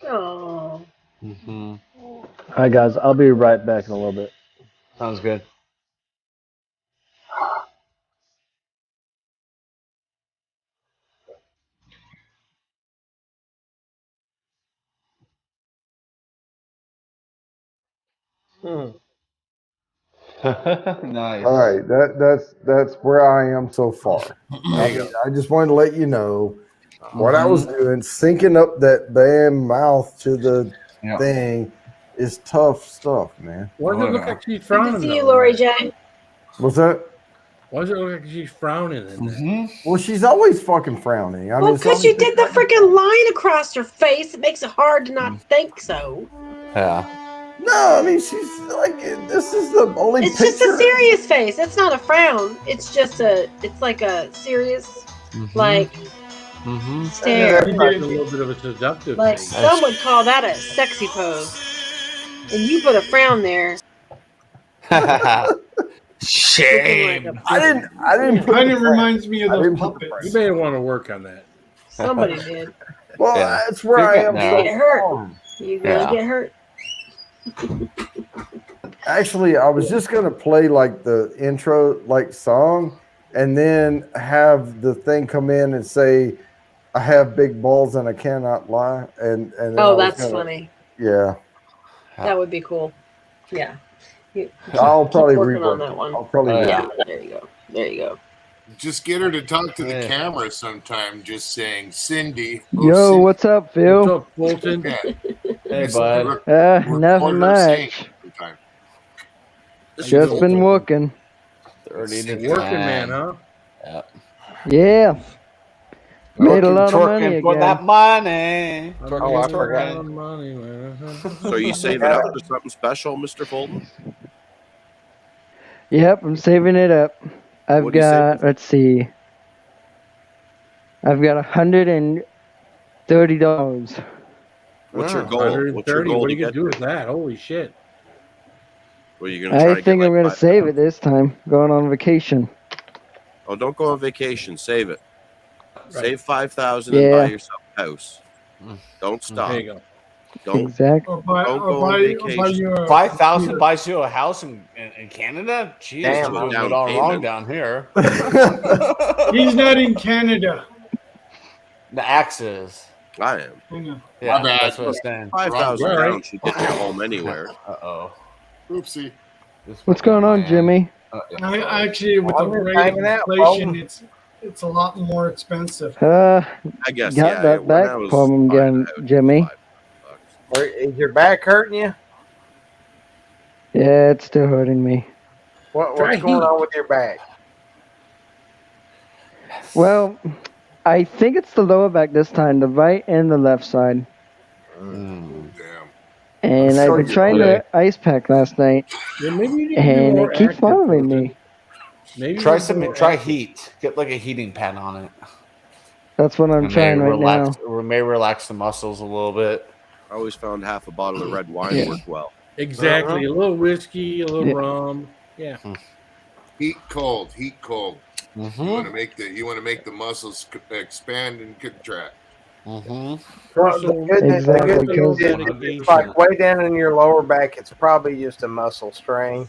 Oh. All right, guys. I'll be right back in a little bit. Sounds good. Nice. All right, that's where I am so far. I just wanted to let you know what I was doing. Syncing up that damn mouth to the thing is tough stuff, man. Why does it look like she's Good frowning? to see you, though? Lori J. What's that? Why does it look like she's frowning in there? Well, she's always fucking frowning. I Well, mean, because you did the freaking line across her face, it makes it hard to not think so. Yeah. No, I mean she's like this is the only. It's picture. just a serious face. It's not a frown. It's just it's like a serious, like stare. She did a little bit of a seductive Like face. some would call that a sexy pose, and you put a frown there. Shame. I didn't. It kind of reminds me of those puppets. You may want to work on that. Somebody did. Well, Yeah. that's where I am. No. It hurt. You gonna get hurt? Actually, I was just gonna play like the intro like song, and then have the thing come in and say, "I have big balls and I cannot lie." And then I Oh, was that's gonna- funny. Yeah, That would be cool. Yeah. I'll probably working on rework that it. one. I'll probably yeah. rework it. There you go. There you go. Just get her to talk to the camera sometime, just saying, Cindy. Yo, what's up, Phil? What's up, Fulton? Hey, bud. Nothing much. Just been working. 30 to Working 10. man, huh? Yeah. Yeah. Made a lot of Twerking money for again. that money. Oh, I forgot. So are you saving up for something special, Mr. Fulton? Yep, I'm saving it up. I've What are you got, let's see. I've got $130. What's your goal? What's your 130. goal What are to you gonna get do with that? Holy shit! Well, you're gonna try I to think get I'm like going to save it this time, going on vacation. Oh, don't go on vacation. Save it. Save 5,000 Yeah. and buy yourself a house. Don't stop. There you go. Don't Exactly. don't go on vacation. 5,000 buys you a house in Canada? Jeez, Damn, we're doing down it all wrong payment. down here. He's not in Canada. The axes. I am. I know. Yeah, My bad. that's what I'm saying. 5,000 Right. down should get you home anywhere. Uh-oh. Oopsie. What's going on, Jimmy? I actually, with the I'm just rate of hanging out, inflation, folks. it's a lot more expensive. I guess. Got yeah. that when I back was problem buying again, a house, Jimmy. Is your back hurting you? Yeah, it's still hurting me. What's Try going heat. on with your back? Well, I think it's the lower back this time, the right and the left side. Damn. And I'm I've sure been you trying will. to ice pack last night, Yeah, maybe you need to be and more it keeps active, bothering Fulton. me. Maybe Try you need to be some. more Try active. heat. Get like a heating pad on it. That's what I'm It trying may right relax, now. or may relax the muscles a little bit. I always found half a bottle of red wine Yeah. worked well. Exactly. A little whiskey, a little Yeah. rum. Yeah. Heat cold, heat cold. Mm-hmm. You want to make the muscles expand and contract. Mm-hmm. Well, So- the good news Exactly, is because- it's like way down in your lower back, it's probably just a muscle strain.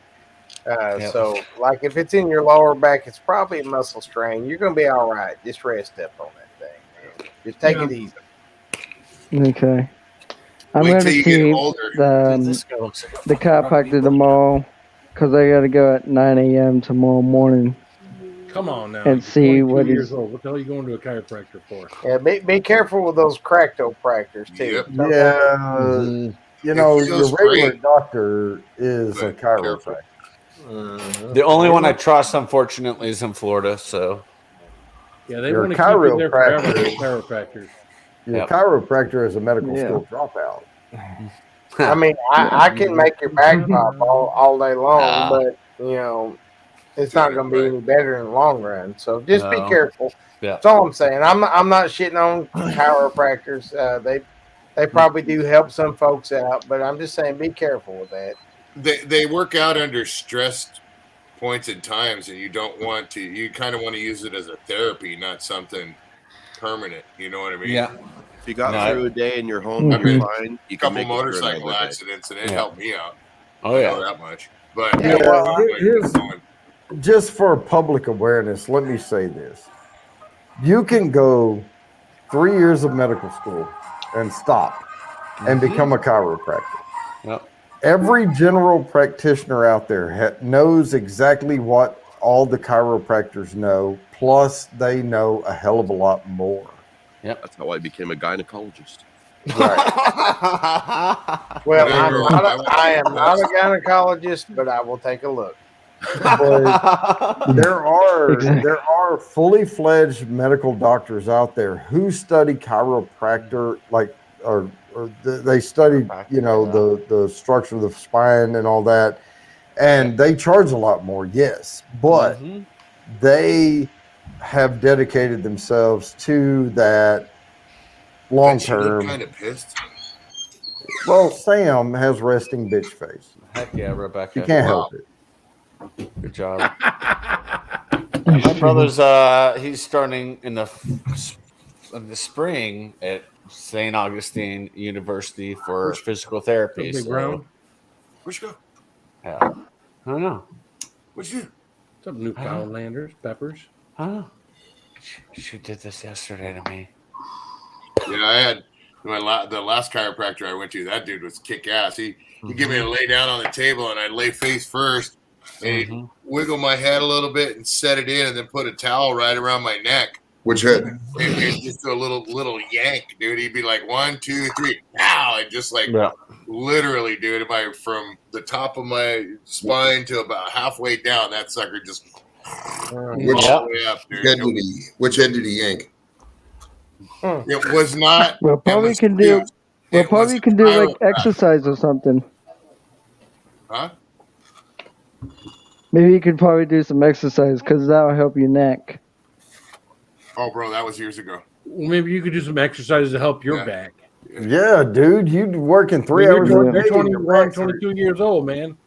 Yep. So, like if it's in your lower back, it's probably a muscle strain. You're gonna be all right. Just rest up on that thing, man. Just take it easy. Okay. I'm Wait going till to you get see older. This guy looks like a the chiropractor tomorrow because I got to go at 9 a.m. tomorrow morning. Come on now. And You're see 22 what years is- old. What the hell are you going to a chiropractor for? Yeah, be careful with those cractopractors too. Yep. Yeah, Mhm. you know, It your feels regular great. doctor is a But careful. chiropractor. The only one I trust, unfortunately, is in Florida. So Yeah, they Your want to keep you there forever. chiropractor. Those chiropractors. Your Yep. chiropractor is a medical Yeah. school dropout. I mean, I can make your back pop all day long, Ah. but you know, it's not going to be any better in the long run. So just be No. careful. yeah. That's all I'm saying. I'm not shitting on chiropractors. They probably do help some folks out, but I'm just saying be careful with that. They work out under stressed points and times, and you don't want to. You kind of want to use it as a therapy, not something permanent. You know what I mean? Yeah. If you got No, through a day in your home, Mhm. you're fine. You A can couple make it through motorcycle another day. accidents, and it Yeah. helped me out. Oh I yeah. know that much. But Yeah, well, here's just for public awareness. Let me say this: you can go 3 years of medical school and stop and become a chiropractor. Yep. Every general practitioner out there knows exactly what all the chiropractors know, plus they know a hell of a lot more. That's how I became a gynecologist. Well, Whatever. I am not a gynecologist, but I will take a look. But there are fully fledged medical doctors out there who study chiropractor, like or they study, you know, the structure of the spine and all that, and they charge a lot more, yes, but they have dedicated themselves to that long term. Kind of pissed. Well, Sam has resting bitch face. Heck yeah, Rebecca. You can't help it. Good job. My brother's he's starting in the in the spring at St. Augustine University for physical therapy. Big Brown. Where'd you go? Yeah. I don't know. What'd you do? Some Newfoundlanders, peppers. Huh? She did this yesterday to me. Yeah, I had the last chiropractor I went to. That dude was kick ass. He give me to lay down on the table, and I'd lay face first, and he'd wiggle my head a little bit and set it in, and then put a towel right around my neck. Which head? And just a little yank, dude. He'd be like 1, 2, 3, pow, and just like literally, dude, from the top of my spine to about halfway down, that sucker just way up, dude. Which end did he yank? It was not. We'll probably can do like exercise or something. Huh? Maybe you could probably do some exercise because that'll help your neck. Oh, bro, that was years ago. Well, maybe you could do some exercises to help your back. Yeah, dude, you working 3 hours a day. You're 21, 22 years old, man.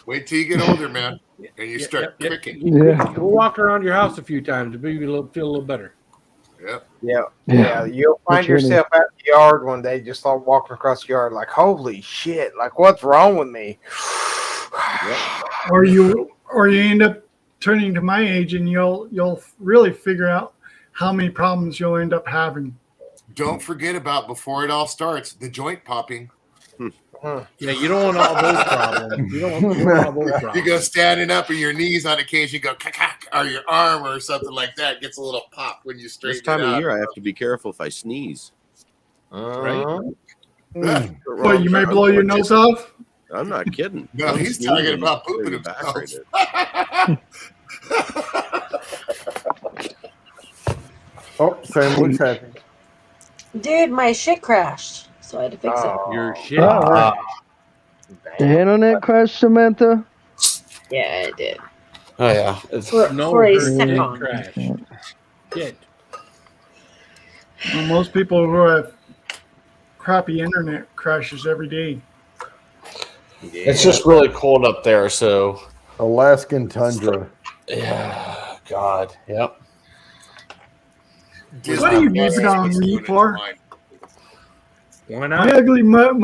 Wait till you get older, man, and you start kicking. Go walk around your house a few times. Maybe you'll feel a little better. Yeah. You'll find yourself out in the yard one day, just like walking across the yard, like, holy shit, like, what's wrong with me? Or you end up turning to my age, and you'll really figure out how many problems you'll end up having. Don't forget about, before it all starts, the joint popping. Yeah, you don't want all those problems. You don't want all those problems. You go standing up and your knees on occasion go cack, or your arm or something like that gets a little pop when you straighten This time it out. of year, I have to be careful if I sneeze. Right? What, you may blow your nose off? I'm not kidding. No, I'm he's sneezing. talking about pooping Very himself. evaporated. Oh, Sam, what's happening? Dude, my shit crashed, so I had to fix it. Your shit. The internet crash, Samantha? Yeah, it did. Oh yeah. For a second. Crash. Shit. Well, most people who have crappy internet crashes every day. It's just really cold up there, so Alaskan tundra. yeah. God. Yep. What do you leave it on me for? Why My not? ugly mud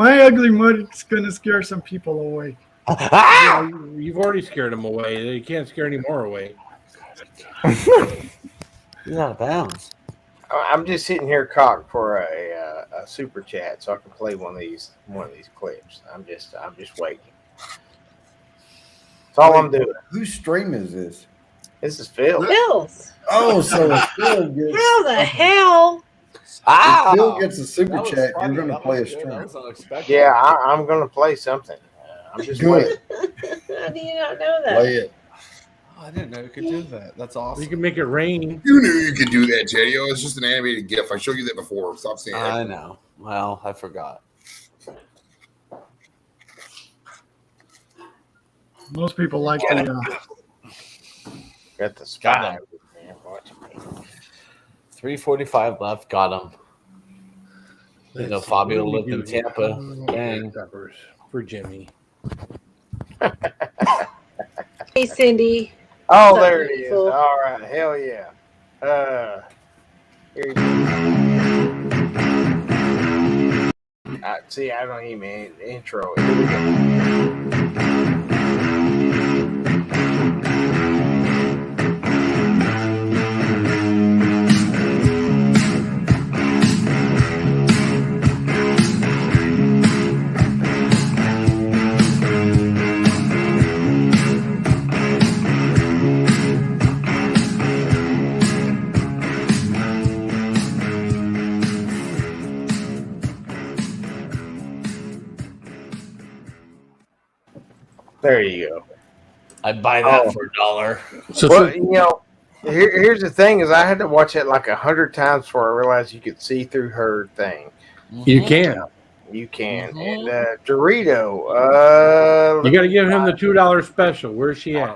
is gonna scare some people away. Yeah, you've already scared them away. You can't scare any more away. You're out of bounds. I'm just sitting here cocked for a super chat, so I can play one of these clips. I'm just waiting. That's all I'm doing. Whose stream is this? This is Phil. Phil's. Oh, so Phil gets. How the hell? If Phil gets a super chat, you're going to play a stream. Yeah, I'm going to play something. I'm just waiting. How do you not know that? Play it. Oh, I didn't know you could do that. That's awesome. You can make it rain. You knew you could do that, Teddy. Oh, it's just an animated GIF. I showed you that before. Stop saying that. I know. Well, I forgot. Most people like the Got the spy. 3:45 left. Got him. You know, Fabio lived in Tampa. Dang. Peppers for Jimmy. Hey, Cindy. Oh, What's up, there it is. beautiful? All right, hell yeah. Here you go. See, I don't even intro. Here we go. There you go. I'd buy that for $1. Well, you know, here's the thing: is I had to watch it like 100 times before I realized you could see through her thing. You can. You can. And Dorito. You got to give him the $2 special. Where's she at?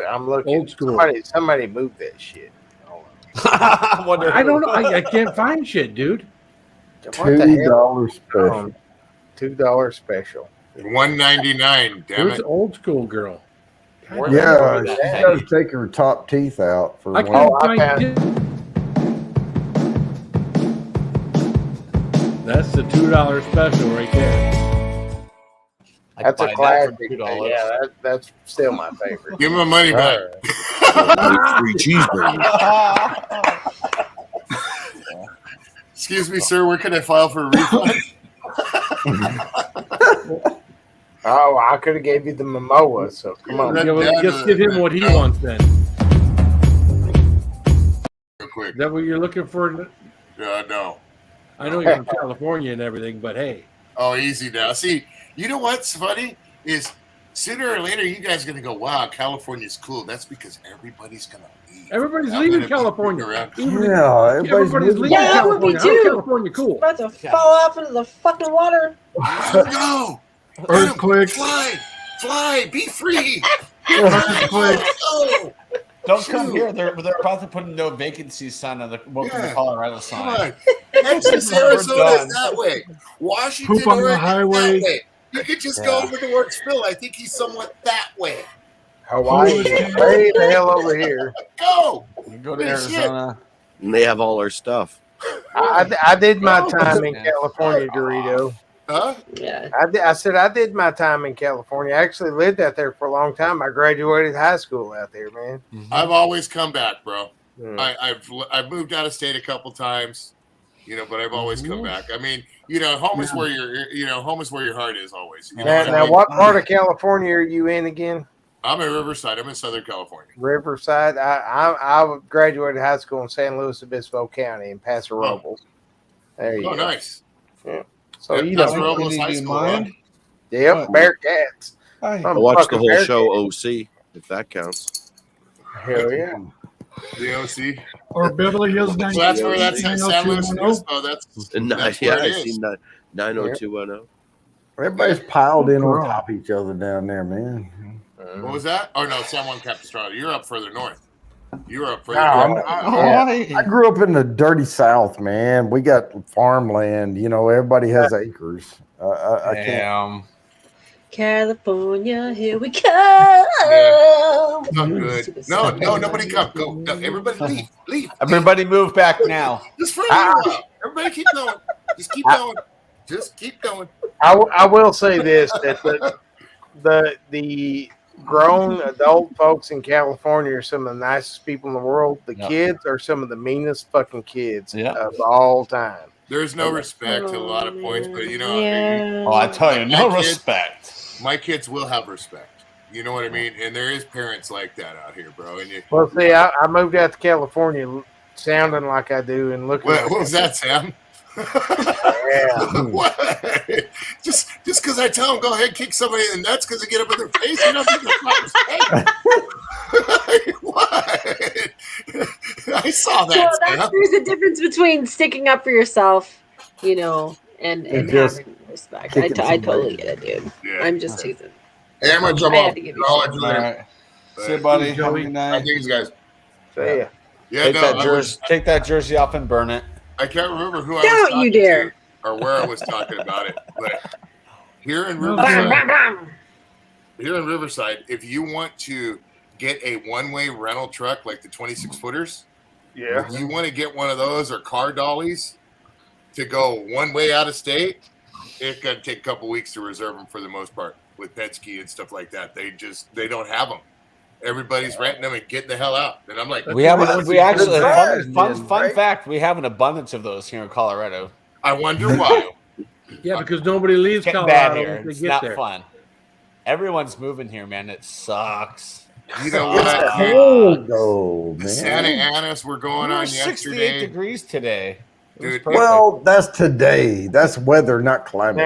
I'm looking. Old school. Somebody moved that shit. I don't know. I can't find shit, dude. What the hell? $2 special. $2 special. $1.99. Damn Where's it. the old school girl? Yeah, she does take her top teeth out for I one. can't I find found it. That's the $2 special right there. That's a buy that classic. for $2. Yeah, that's still my favorite. Give him my money back. Free cheeseburger. Excuse me, sir. Where can I file for a refund? Oh, I could have gave you the Momoa, so come on. Just give him what he wants then. Real quick. Is that what you're looking for? No. I know you're from California and everything, but hey. Oh, easy now. See, you know what's funny is sooner or later you guys are gonna go, wow, California's cool. That's because everybody's gonna leave. Everybody's leaving California. Yeah, Everybody's leaving Yeah, that would be California. How's too. California cool? About to fall off into the fucking water. No. Earthquake. Fly, be free. Earthquake. Oh, Don't come here. They're about to put a no vacancy sign on the welcome to Colorado come sign. on. Texas, Arizona is that way. Washington, Poop on the Oregon, highway. that way. You could just go over to work Phil. I think he's somewhat that way. Hawaii, way the hell over here. Go. Go to Holy shit. Arizona. And they have all our stuff. I did my time in California, Dorito. Huh? Yeah. I said I did my time in California. I actually lived out there for a long time. I graduated high school out there, man. I've always come back, bro. Mm. I've moved out of state a couple times, but I've always come back. I mean, home is where home is where your heart is always. You know what I Now, mean? what part of California are you in again? I'm in Riverside. I'm in Southern California. Riverside. I graduated high school in San Luis Obispo County in Paso Robles. There you Oh, go. nice. Yeah. So Yeah, you Paso know. Robles High School. Huh? Yep, Bearcats. I watched the whole Bearcats. show OC, if that counts. Hell yeah. The OC. Or Beverly Hills So that's where that's San Luis 90210. Obispo. That's Yeah, where I it is. seen 90210. Everybody's piled in on top of each other down there, man. What was that? Oh no, San Juan Capistrano. You're up further north. You're up further No, north. I grew up in the dirty South, man. We got farmland. Everybody has acres. I can't. Damn. California, here we come. Not good. No, nobody come. Go. No, everybody leave. Everybody move back now. Just for a little while. Everybody keep going. Just keep going. Just keep going. I will say this, that the grown adult folks in California are some of the nicest people in the world. The kids are some of the meanest fucking kids of all time. There's no respect to a lot of points, but Oh, I tell you, no respect. My kids will have respect. You know what I mean? And there is parents like that out here, bro. And Well, see, I moved out to California sounding like I do and looking. what was that, Sam? Yeah. What? Just because I tell them go ahead kick somebody in the nuts because they get up in their face, you don't think that's not respect? What? I saw that. Sam. There's a difference between sticking up for yourself, and just having respect. I totally get it, dude. Yeah. I'm just teasing. Hey, I'm gonna jump I had off. to give you I'll shit. let you later. All right. See you, buddy. Have a good I night. think guys. See ya. Yeah, Take no, that jersey. Take that jersey off and burn it. I can't remember who I was Don't talking you dare. to or where I was talking about it, but here in Riverside, if you want to get a one-way rental truck like the 26-footers, if you want to get one of those or car dollies to go one way out of state, it's gonna take a couple weeks to reserve them for the most part with Penske and stuff like that. They don't have them. Everybody's renting them and getting the hell out. And I'm like, We actually fun right? fact. We have an abundance of those here in Colorado. I wonder why. Yeah, because nobody leaves Getting Colorado bad here. once It's they get not there. fun. Everyone's moving here, man. It sucks. You know It's what? cold though, The man. Santa Anas were going We were on 68 yesterday. degrees today. It was Dude, perfect. Well, that's today. That's weather, not climate.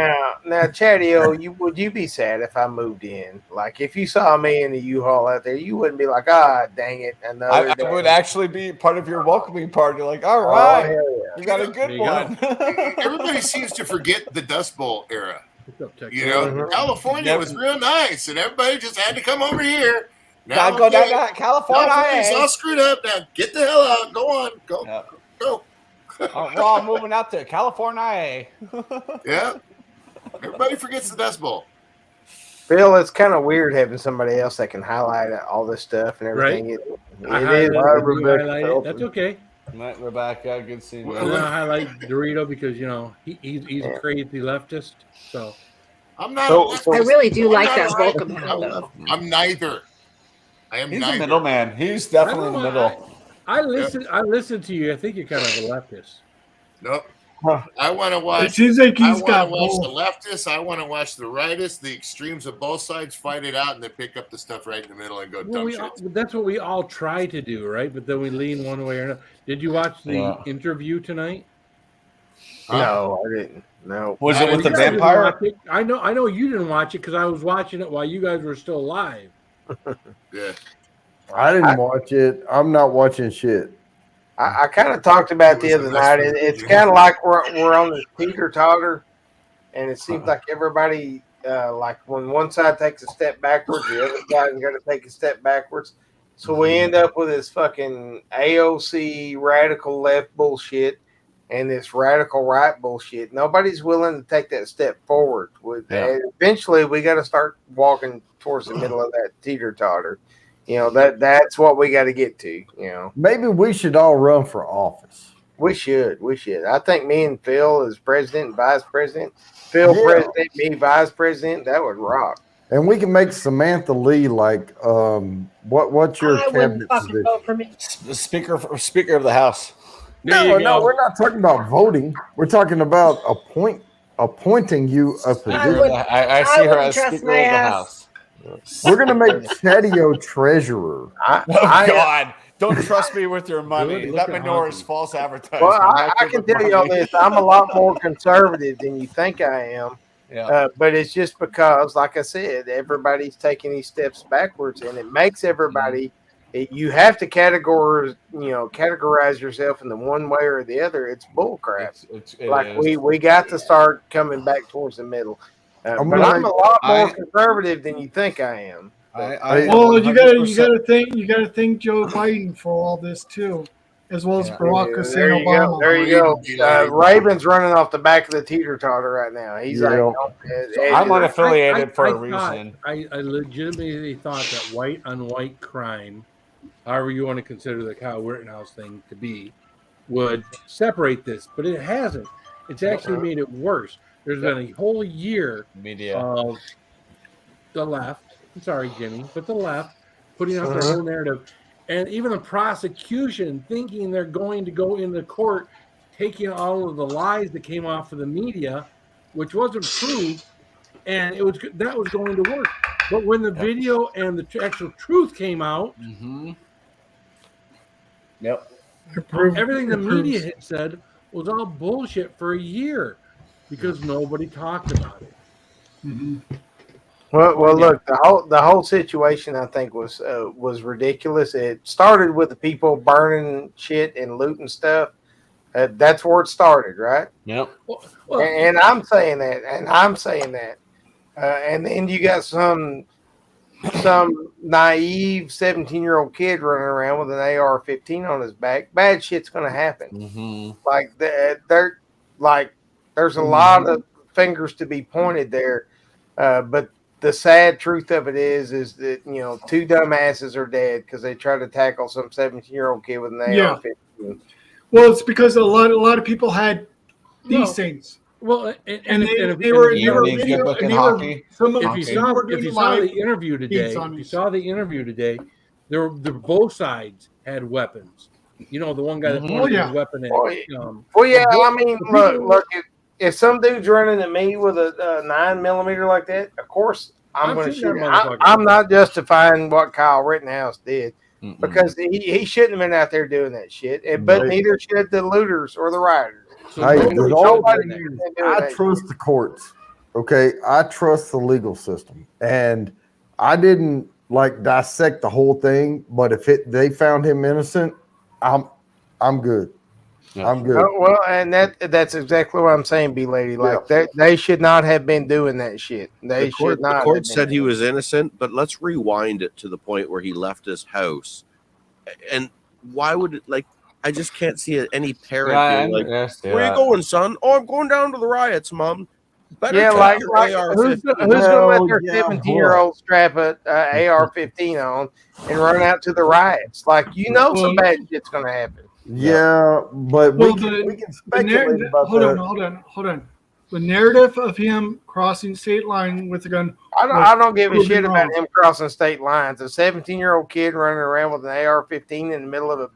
Now, Chatty-O, would you be sad if I moved in? Like, if you saw me in the U-Haul out there, you wouldn't be like, dang it, another I day. would actually be part of your welcoming party. Like, all Oh, right, hell yeah. you got a good one. everybody seems to forget the Dust Bowl era. What's up, Texas? You know, Mhm. California was real nice, and everybody just had to come over here. Gotta go down to California. California's all screwed up. Now get the hell out. Go on. Go. Yep. Go. We're all moving out to California. Yeah. Everybody forgets the Dust Bowl. Phil, it's kind of weird having somebody else that can highlight all this stuff and everything. I It highlight is. it, you highlight it. That's okay. Night, Rebecca. Good seeing you. I want to highlight Dorito because he's a crazy leftist. So I'm not. I really do I'm like not that a right- Volcom hat, though. I'm neither. I am He's neither. a middleman. He's definitely in the middle. I listen to you. I think you're kind of a leftist. Nope. I want to watch. It seems like he's I got want to watch both. the leftists. I want to watch the rightists, the extremes of both sides fight it out, and then pick up the stuff right in the middle and go dumb shit. That's what we all try to do, right? But then we lean one way or another. Did you watch the interview tonight? No, I didn't. No. Was it with the You guys didn't vampire? watch it. I know you didn't watch it because I was watching it while you guys were still alive. Yeah. I didn't watch it. I'm not watching shit. I kind of talked about the other night. It's kind of like we're on this teeter-totter, and it seems like everybody, like when one side takes a step backwards, the other side's got to take a step backwards. So we end up with this fucking AOC radical left bullshit and this radical right bullshit. Nobody's willing to take that step forward. Eventually, we got to start walking towards the middle of that teeter-totter. That's what we got to get to. Maybe we should all run for office. We should. I think me and Phil as president and vice president, Phil president, me vice president, that would rock. And we can make Samantha Lee like what's your cabinet position? Vote for me. Speaker of the House. No, we're not talking about voting. We're talking about appointing you a position. I see her as Speaker of the House. We're gonna make Chatio treasurer. God, don't trust me with your money. That manure is false advertising. Well, I can tell you all this. I'm a lot more conservative than you think I am. Yeah. But it's just because, like I said, everybody's taking these steps backwards, and it makes everybody. You have to categorize yourself in the one way or the other. It's bullcrap. We got to start coming back towards the middle. But I'm a lot more conservative than you think I am. Well, you gotta thank Joe Biden for all this too, as well as Barack Hussein Obama. There you go. Raven's running off the back of the teeter-totter right now. He's I'm unaffiliated for a reason. I legitimately thought that white on white crime, however you want to consider the Kyle Rittenhouse thing to be, would separate this, but it hasn't. It's actually made it worse. There's been a whole year of the left, I'm sorry, Jimmy, but the left putting out their own narrative. And even the prosecution thinking they're going to go into court, taking all of the lies that came off of the media, which wasn't proved, and that was going to work. But when the video and the actual truth came out, everything the media had said was all bullshit for a year. Because nobody talked about it. Mm-hmm. Well, look, the whole situation I think was ridiculous. It started with the people burning shit and looting stuff. That's where it started, right? Yep. And I'm saying that, and then you got some naive 17-year-old kid running around with an AR-15 on his back. Bad shit's gonna happen. Mm-hmm. There's a lot of fingers to be pointed there, but the sad truth of it is that two dumbasses are dead because they tried to tackle some 17-year-old kid with an AR-15. Well, it's because a lot of people had these things. Well, if you saw the interview today, both sides had weapons. The one guy that pointed his weapon at. Look. If some dude's running at me with a 9mm like that, of course I'm going to shoot him. I'm not justifying what Kyle Rittenhouse did because he shouldn't have been out there doing that shit. But neither should the looters or the rioters. I trust the courts. Okay, I trust the legal system, and I didn't dissect the whole thing. But if they found him innocent, I'm good. Yeah. I'm good. Well, and that's exactly what I'm saying, B-Lady. They should not have been doing that shit. The court said he was innocent, but let's rewind it to the point where he left his house. And why would it, I just can't see any parent being where you going, son? Oh, I'm going down to the riots, Mom. Who's going to let their 17-year-old strap a AR-15 on and run out to the riots? Some bad shit's going to happen. Yeah, but Well, we can speculate about hold that. on. The narrative of him crossing state line with a gun. I don't give a proven shit about wrong. him crossing state lines. A 17-year-old kid running around with an AR-15 in the middle of a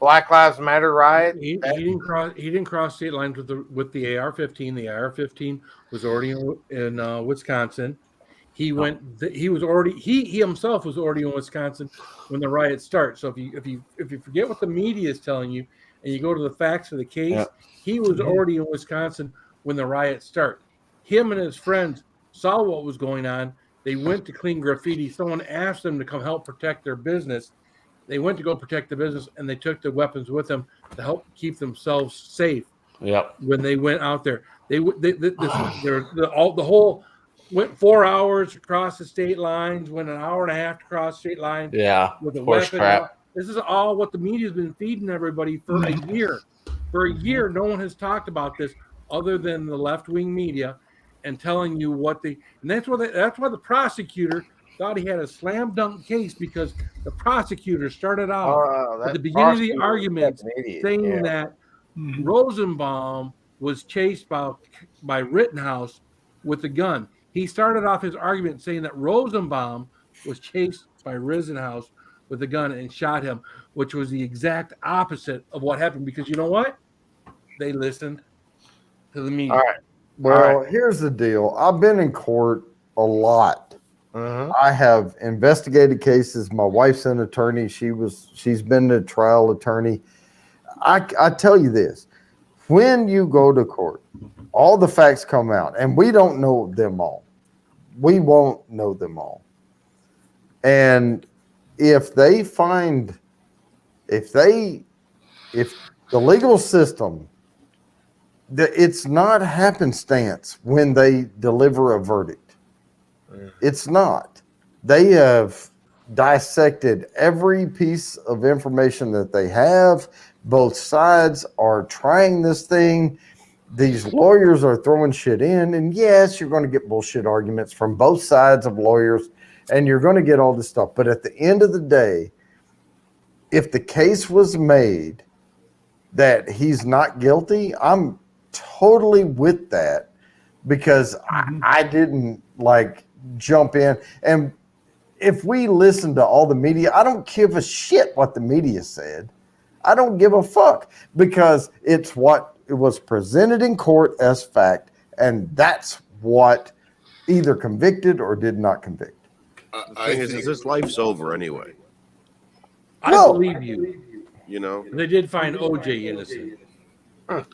Black Lives Matter riot. He didn't cross state lines with the AR-15. The AR-15 was already in Wisconsin. He himself was already in Wisconsin when the riot started. So if you forget what the media is telling you and you go to the facts of the case, he was already in Wisconsin when the riot started. Him and his friends saw what was going on. They went to clean graffiti. Someone asked them to come help protect their business. They went to go protect the business, and they took the weapons with them to help keep themselves safe. Yep. When they went out there, the whole went 4 hours across the state lines, went an hour and a half to cross state lines. Yeah. With a Horse weapon. crap. This is all what the media's been feeding everybody for a year. For a year, no one has talked about this other than the left-wing media and telling you and that's why the prosecutor thought he had a slam dunk case, because the prosecutor started out at the beginning of the argument saying that Rosenbaum was chased by Rittenhouse with a gun. He started off his argument saying that Rosenbaum was chased by Rittenhouse with a gun and shot him, which was the exact opposite of what happened, because you know what? They listened to the media. All right. Well, here's the deal. I've been in court a lot. I have investigated cases. My wife's an attorney. She's been a trial attorney. I tell you this, when you go to court, all the facts come out, and we don't know them all. We won't know them all. And if the legal system, it's not happenstance when they deliver a verdict. It's not. They have dissected every piece of information that they have. Both sides are trying this thing. These lawyers are throwing shit in. And yes, you're going to get bullshit arguments from both sides of lawyers, and you're going to get all this stuff. But at the end of the day, if the case was made that he's not guilty, I'm totally with that, because I didn't jump in. And if we listen to all the media, I don't give a shit what the media said. I don't give a fuck, because it's what it was presented in court as fact, and that's what either convicted or did not convict. I think his life's over anyway. I believe you. You know, they did find OJ innocent. I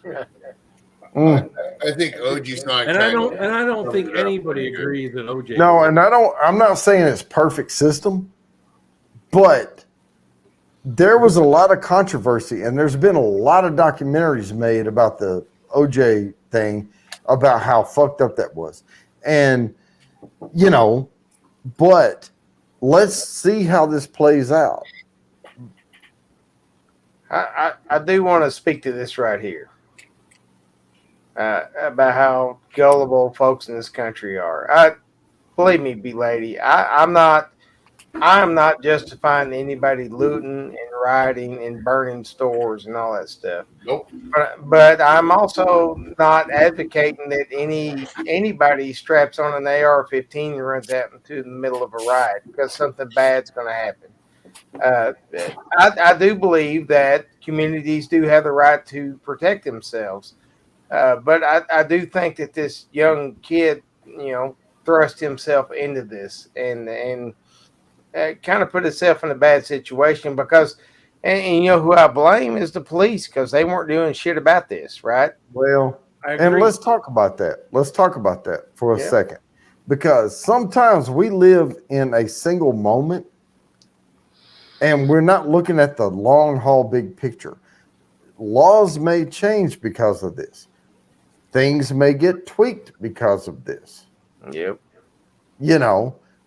think OG's not. And I don't think anybody agrees that OJ. No, and I'm not saying it's perfect system, but there was a lot of controversy, and there's been a lot of documentaries made about the OJ thing, about how fucked up that was. And, but let's see how this plays out. I do want to speak to this right here. About how gullible folks in this country are. Believe me, B-Lady, I'm not justifying anybody looting and rioting and burning stores and all that stuff. Nope. But I'm also not advocating that anybody straps on an AR-15 and runs out into the middle of a riot because something bad's going to happen. I do believe that communities do have the right to protect themselves. But I do think that this young kid, thrust himself into this and kind of put himself in a bad situation, because, and who I blame is the police, because they weren't doing shit about this, right? Well, and let's talk about that. Let's talk about that for a second, because sometimes we live in a single moment and we're not looking at the long haul big picture. Laws may change because of this. Things may get tweaked because of this. Yep.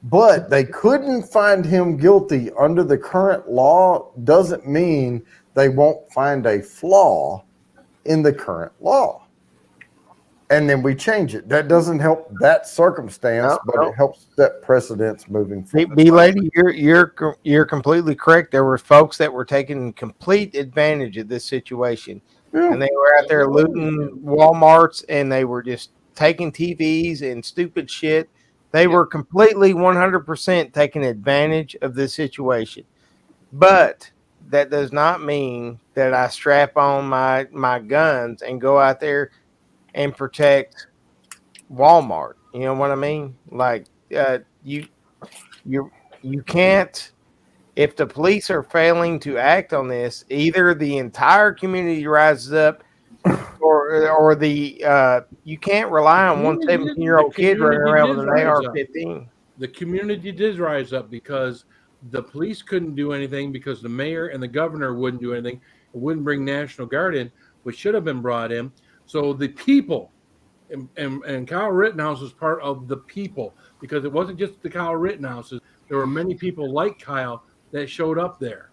But they couldn't find him guilty under the current law doesn't mean they won't find a flaw in the current law. and then we change it. That doesn't help that circumstance, but it helps set precedents moving forward. B lady, you're completely correct. There were folks that were taking complete advantage of this situation, and they were out there looting Walmarts, and they were just taking TVs and stupid shit. They were completely 100% taking advantage of this situation, but that does not mean that I strap on my guns and go out there and protect Walmart. You know what I mean? Like you can't. If the police are failing to act on this, either the entire community rises up, or the you can't rely on one 17-year-old kid running around with an AR-15. The community did rise up because the police couldn't do anything because the mayor and the governor wouldn't do anything. It wouldn't bring National Guard in, which should have been brought in. So the people, and Kyle Rittenhouse was part of the people, because it wasn't just the Kyle Rittenhouses. There were many people like Kyle that showed up there.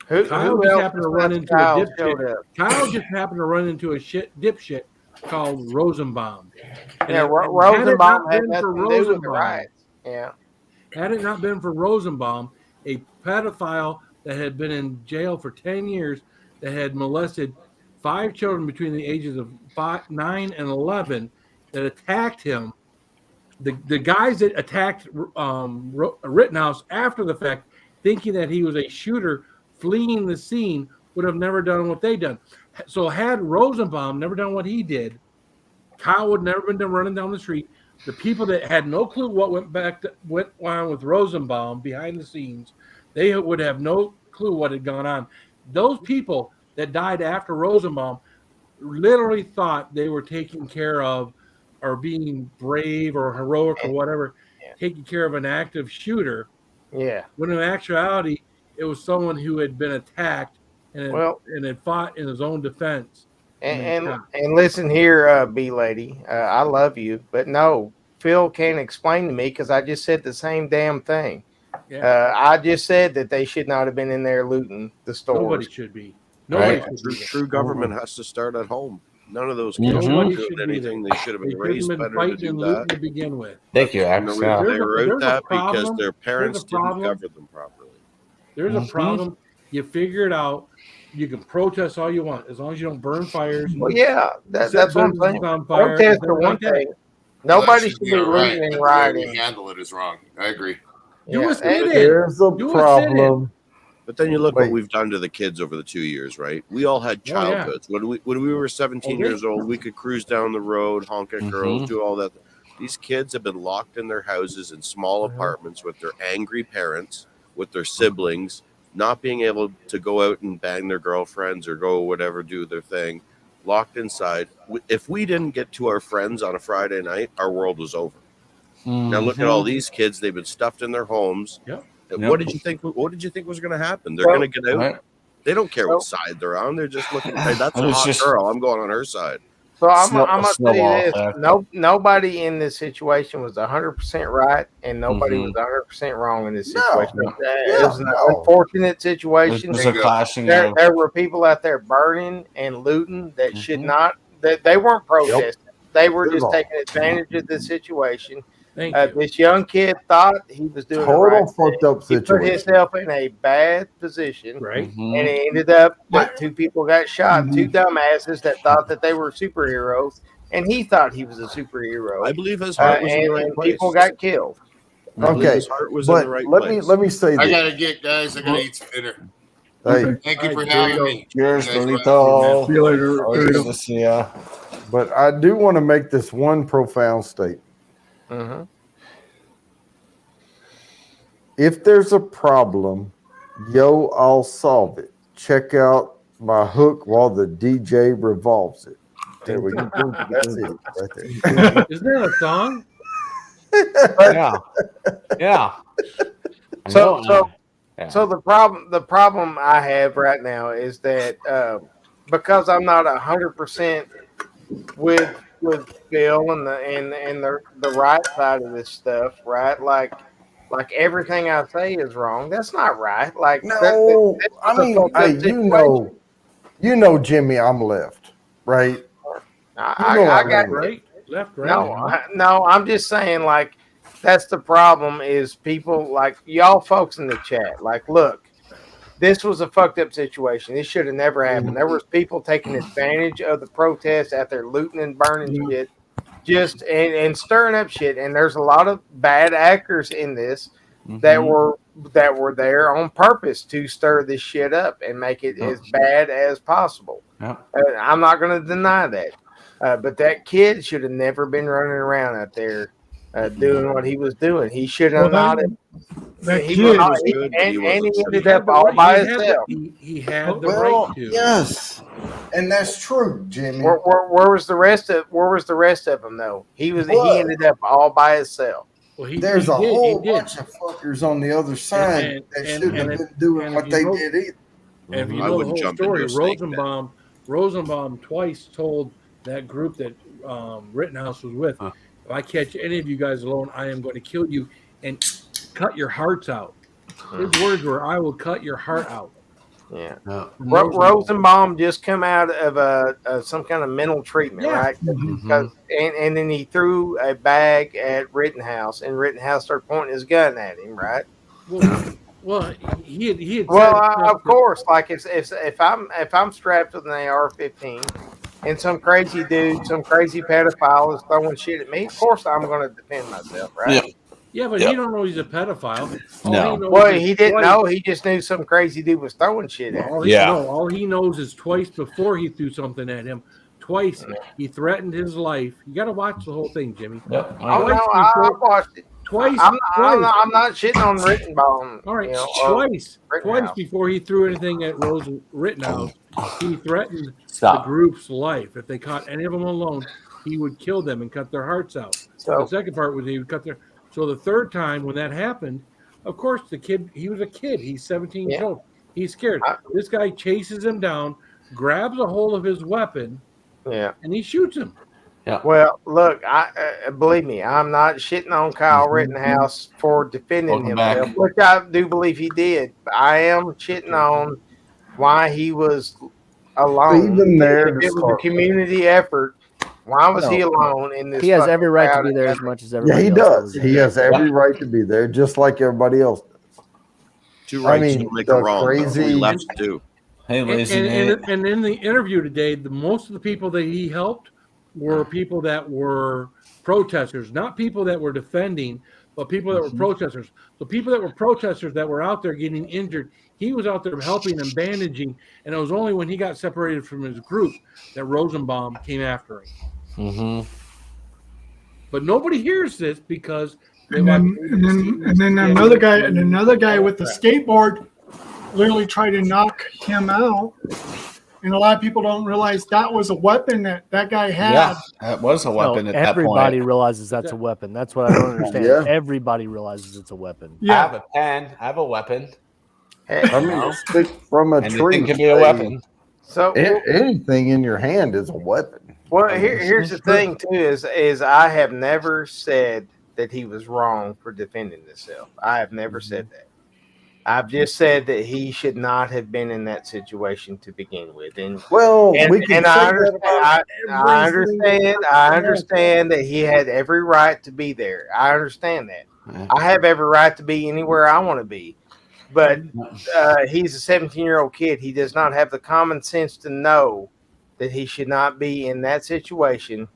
Kyle just happened to run into a dipshit. Kyle just happened to run into a dipshit called Rosenbaum. Rosenbaum had nothing to do with the riots. Yeah. Had it not been for Rosenbaum, a pedophile that had been in jail for 10 years, that had molested 5 children between the ages of 9 and 11, that attacked him. The guys that attacked Rittenhouse after the fact, thinking that he was a shooter fleeing the scene, would have never done what they done. So had Rosenbaum never done what he did, Kyle would never been running down the street. The people that had no clue what went on with Rosenbaum behind the scenes, they would have no clue what had gone on. Those people that died after Rosenbaum literally thought they were taking care of, or being brave or heroic or whatever, taking care of an active shooter. Yeah. When in actuality, it was someone who had been attacked and had fought in his own defense. And listen here, B lady, I love you, but no, Phil can't explain to me, because I just said the same damn thing. Yeah. I just said that they should not have been in there looting the stores. Nobody should be. True government has to start at home. None of those kids Nobody doing should be anything. there. They should have been raised couldn't have better been to fighting do and looting that. to begin with. Thank you, And Axe. they wrote that because problem. their parents There's a didn't problem. cover them properly. There's a problem. You figure it out. You can protest all you want, as long as you don't burn fires. Well, yeah, that's what I'm saying. On fire, Protest for things one like that. thing. Nobody should be looting and The way rioting. we handle it is wrong. I agree. Do a sit-in. There's a Do a sit-in. problem. But then you look what we've done to the kids over the 2 years, right? We all had Oh, yeah. childhoods. When we were 17 Okay. years old, we could cruise down the road, honk at girls, do all that. These kids have been locked in their houses in small apartments with their angry parents, with their siblings, not being able to go out and bang their girlfriends or go whatever, do their thing, locked inside. If we didn't get to our friends on a Friday night, our world was over. Now look at all these kids; they've been stuffed in their homes. Yep. What did you think? What did you think was going to happen? They're going to get out. Right. They don't care what side they're on. They're just looking. Hey, that's a hot girl. I'm going on her side. So I'm gonna tell you snowball this: effect. nobody in this situation was 100% right, and nobody was 100% wrong in this situation. It was an unfortunate situation. There's a clashing There of were people out there burning and looting that should not. That they weren't protesting. They were just taking advantage of the situation. Thank you. This young kid thought he was doing the Total right fucked thing. up He put situation. himself in a bad position, Right. and it ended up that 2 people got shot. 2 dumbasses that thought that they were superheroes, and he thought he was a superhero. I believe his heart was in the right and place. people got killed. I believe Okay, his heart was in but the right let place. me say I this. gotta get, guys. I gotta eat some dinner. Hey, Thank you for All right, having me. Cheers, You guys Benito. See you later. Always good to see ya. but I do want to make this one profound statement. Mhm. If there's a problem, I'll solve it. Check out my hook while the DJ revolves it. There we go. That's it right there. Isn't that a song? Yeah. Yeah. So the problem I have right now is that because I'm not 100% with Bill and the right side of this stuff, right? Like everything I say is wrong. That's not right. Like No, that's I mean, a hey, situation. you know, Jimmy, I'm left, right? I You know got I'm Right. Left, right. No, I'm just saying, like, that's the problem is people like y'all folks in the chat. Like, look, this was a fucked up situation. This should have never happened. There was people taking advantage of the protest out there looting and burning shit, just and stirring up shit. And there's a lot of bad actors in this that were there on purpose to stir this shit up and make it as bad as possible. I'm not going to deny that. But that kid should have never been running around out there doing what he was doing. He should have not. He ended up all by himself. He had the right to. Yes, and that's true, Jimmy. Where was the rest of them though? He ended up all by himself. Well, there's a whole bunch of fuckers on the other side that shouldn't have been doing what they did either. And if you know the whole story, Rosenbaum twice told that group that Rittenhouse was with, if I catch any of you guys alone, I am going to kill you and cut your hearts out. His words were, I will cut your heart out. Yeah. Rosenbaum just come out of some kind of mental treatment, right? Because and then he threw a bag at Rittenhouse, and Rittenhouse started pointing his gun at him, right? Well, he had of course, like if I'm strapped with an AR-15 and some crazy dude, some crazy pedophile is throwing shit at me, of course I'm going to defend myself, right? Yeah, but he don't know he's a pedophile. He didn't know. He just knew some crazy dude was throwing shit at him. All he knows is twice before he threw something at him. Twice he threatened his life. You got to watch the whole thing, Jimmy. I watched it. Twice. I'm not shitting on Rittenbaum. All right, twice before he threw anything at Rittenhouse, he threatened the group's life. If they caught any of them alone, he would kill them and cut their hearts out. The second part was he would cut their. So the third time when that happened, of course, the kid, he was a kid. He's 17 years old. He's scared. This guy chases him down, grabs a hold of his weapon, and he shoots him. Yeah. Well, look, believe me, I'm not shitting on Kyle Rittenhouse for defending himself, which I do believe he did. I am shitting on why he was alone. Even there, it was a community effort. Why was he alone in this? He has every right to be there as much as everybody else. Yeah, he does. He has every right to be there, just like everybody else does. Two rights don't make a wrong. Crazy left to do. Hey, and in the interview today, most of the people that he helped were people that were protesters, not people that were defending, but people that were protesters. So people that were protesters that were out there getting injured, he was out there helping and bandaging. And it was only when he got separated from his group that Rosenbaum came after him. But nobody hears this because and then another guy with the skateboard literally tried to knock him out. And a lot of people don't realize that was a weapon that guy had. Yeah, that was a weapon at that point. Everybody realizes that's a weapon. That's what I don't understand. Everybody realizes it's a weapon. I have a pen. I have a weapon. I mean, a stick from a tree can be a weapon. So anything in your hand is a weapon. Well, here's the thing too: is I have never said that he was wrong for defending himself. I have never said that. I've just said that he should not have been in that situation to begin with. And I understand that he had every right to be there. I understand that. I have every right to be anywhere I want to be. But he's a 17-year-old kid. He does not have the common sense to know that he should not be in that situation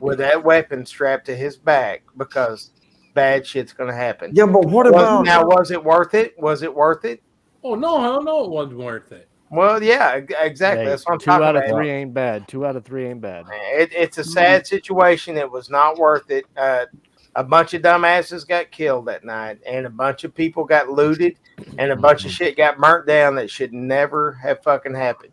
with that weapon strapped to his back because bad shit's going to happen. Yeah, but what about now? Was it worth it? Was it worth it? Oh no, it wasn't worth it. Well, yeah, exactly. Hey, that's what I'm talking about. 2 out of 3 ain't bad. 2 out of 3 ain't bad. It's a sad situation. It was not worth it. A bunch of dumbasses got killed that night, and a bunch of people got looted, and a bunch of shit got burnt down that should never have fucking happened.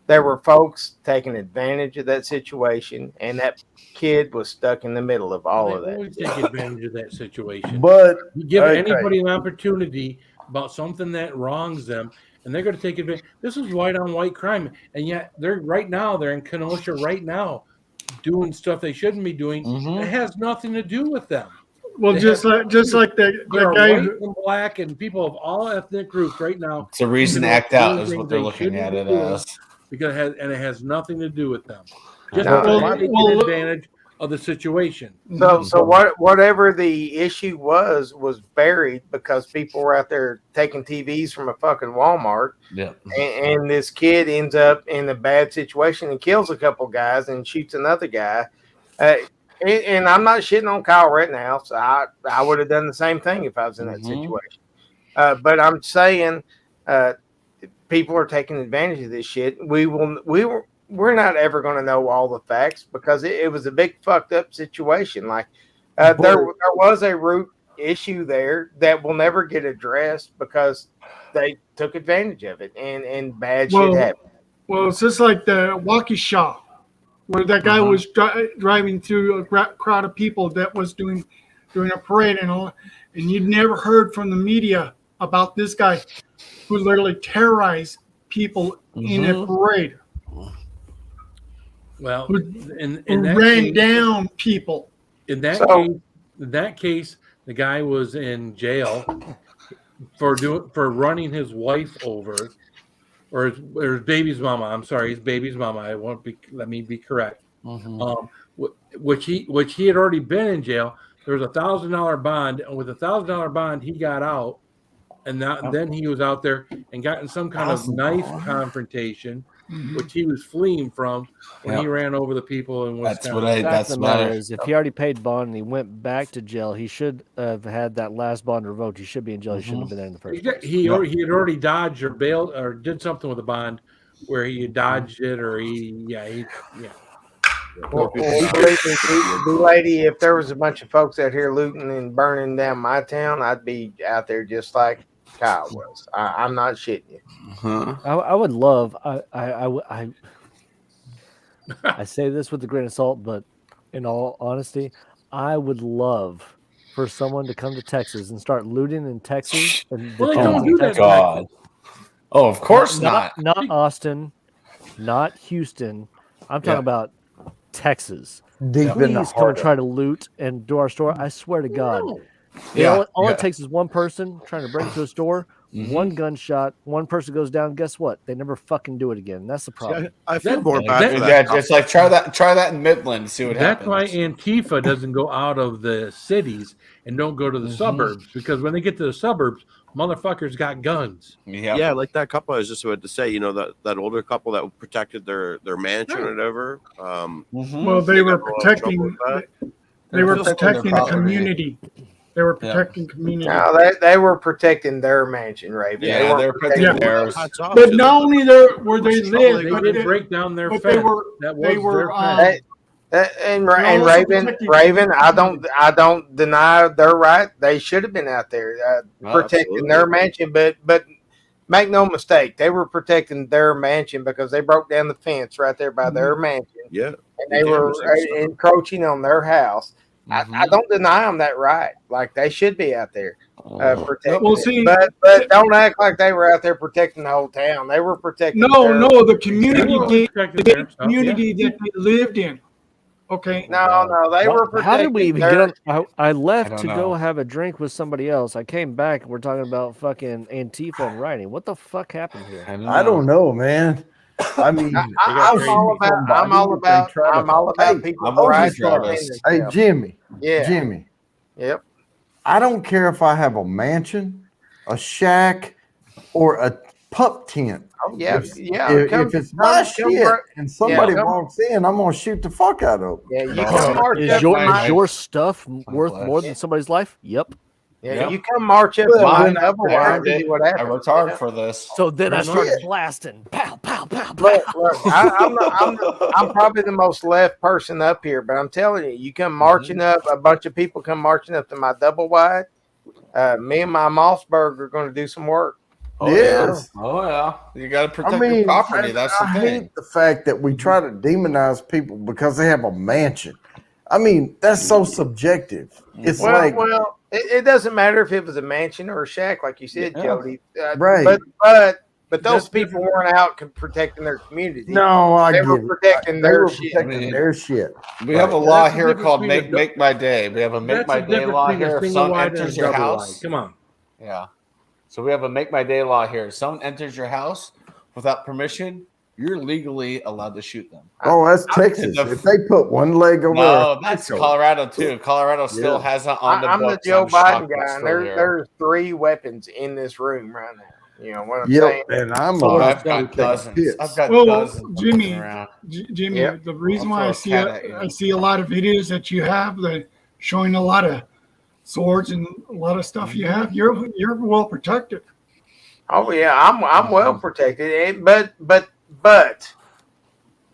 There were folks taking advantage of that situation, and that kid was stuck in the middle of all of that. Always take advantage of that situation. But you give anybody an opportunity about something that wrongs them, and they're going to take advantage. This is white on white crime, and yet they're in Kenosha right now doing stuff they shouldn't be doing. It has nothing to do with them. Well, just like the guy white and black and people of all ethnic groups right now. It's a reason to act out is what they're looking at it as. Because it has nothing to do with them. Just because they take advantage of the situation. So whatever the issue was buried because people were out there taking TVs from a fucking Walmart. Yeah. And this kid ends up in a bad situation and kills a couple guys and shoots another guy. And I'm not shitting on Kyle Rittenhouse. I would have done the same thing if I was in that situation. But I'm saying people are taking advantage of this shit. We're not ever going to know all the facts because it was a big fucked up situation. Like there was a root issue there that will never get addressed because they took advantage of it and bad shit happened. Well, it's just like the Waukesha, where that guy was driving through a crowd of people that was doing a parade and all, and you'd never heard from the media about this guy who literally terrorized people in a parade. Well, who that ran case, down people. In that case, the guy was in jail for running his wife over, or his baby's mama. I'm sorry, his baby's mama. Let me be correct. Which he had already been in jail. There was $1,000 bond, and with $1,000 bond, he got out, and then he was out there and got in some kind of knife confrontation, which he was fleeing from when he ran over the people in Wisconsin. That's the matter is if he already paid bond and he went back to jail, he should have had that last bond revoked. He should be in jail. He shouldn't have been there in the first place. He had already dodged or bailed or did something with a bond where he dodged it or Well, the lady, if there was a bunch of folks out here looting and burning down my town, I'd be out there just like Kyle was. I'm not shitting you. I would love. I say this with a grain of salt, but in all honesty, I would love for someone to come to Texas and start looting in Texas. And don't do that. God. Oh, of course not. Not Austin, not Houston. I'm talking about Texas. Deep in the Please come and try to loot and do our store. I swear to God. All it takes is one person trying to break into a store, one gunshot, one person goes down. Guess what? They never fucking do it again. That's the problem. I feel more bad for that. Just like try that in Midland, see what happens. That's why Antifa doesn't go out of the cities and don't go to the suburbs, because when they get to the suburbs, motherfuckers got guns. Yeah, like that couple I was just about to say, that older couple that protected their mansion or whatever. Well, they were protecting the community. They were protecting community. No, they were protecting their mansion, Raven. Yeah, they were protecting theirs. But not only where they lived, they did break down their fence. And Raven, I don't deny their right. They should have been out there protecting their mansion, but make no mistake, they were protecting their mansion because they broke down the fence right there by their mansion. Yeah, and they were encroaching on their house. I don't deny them that right. Like they should be out there protecting. Well, see, but don't act like they were out there protecting the whole town. They were protecting. The community, that they lived in. Okay. No, they were protecting. How did we even get on? I left to go have a drink with somebody else. I came back and we're talking about fucking Antifa and writing. What the fuck happened here? I don't know, man. I mean, I'm all about people. Hey, Jimmy. Yeah. Jimmy. Yep. I don't care if I have a mansion, a shack, or a pup tent. Yeah, if it's my shit and somebody walks in, I'm gonna shoot the fuck out of them. Yeah, you come march is your stuff worth more than somebody's life? Yep. Yeah, you come march up to mine. I worked hard for this. So then I started blasting. Pow, pow, pow, pow. Look, I'm probably the most left person up here, but I'm telling you, you come marching up, a bunch of people come marching up to my double wide. Me and my Mossberg are going to do some work. Yes. Oh yeah. You got to protect your property. That's the thing. thing. I hate the fact that we try to demonize people because they have a mansion. I mean, that's so subjective. It's it doesn't matter if it was a mansion or a shack, like you said, Jody. Right. But those people weren't out protecting their community. No, they were protecting their shit. We have a law here called Make My Day. We have a Make My Day law here. If someone enters your house, come on. Yeah. So we have a Make My Day law here. If someone enters your house without permission, you're legally allowed to shoot them. Oh, that's Texas. If they put one leg over No, that's Colorado too. Colorado still has it on the I'm the books. Joe I'm shocked Biden guy, it's and still here. there's 3 weapons in this room right now. You know what I'm Yep, saying? and I'm Oh, about I've to got take dozens. hits. I've got Well, dozens. Jimmy, around. Jimmy, Yep. the reason I'll why throw a cat at you. I see a lot of videos that you have that showing a lot of swords and a lot of stuff you have, you're well protected. Oh yeah, I'm well protected, but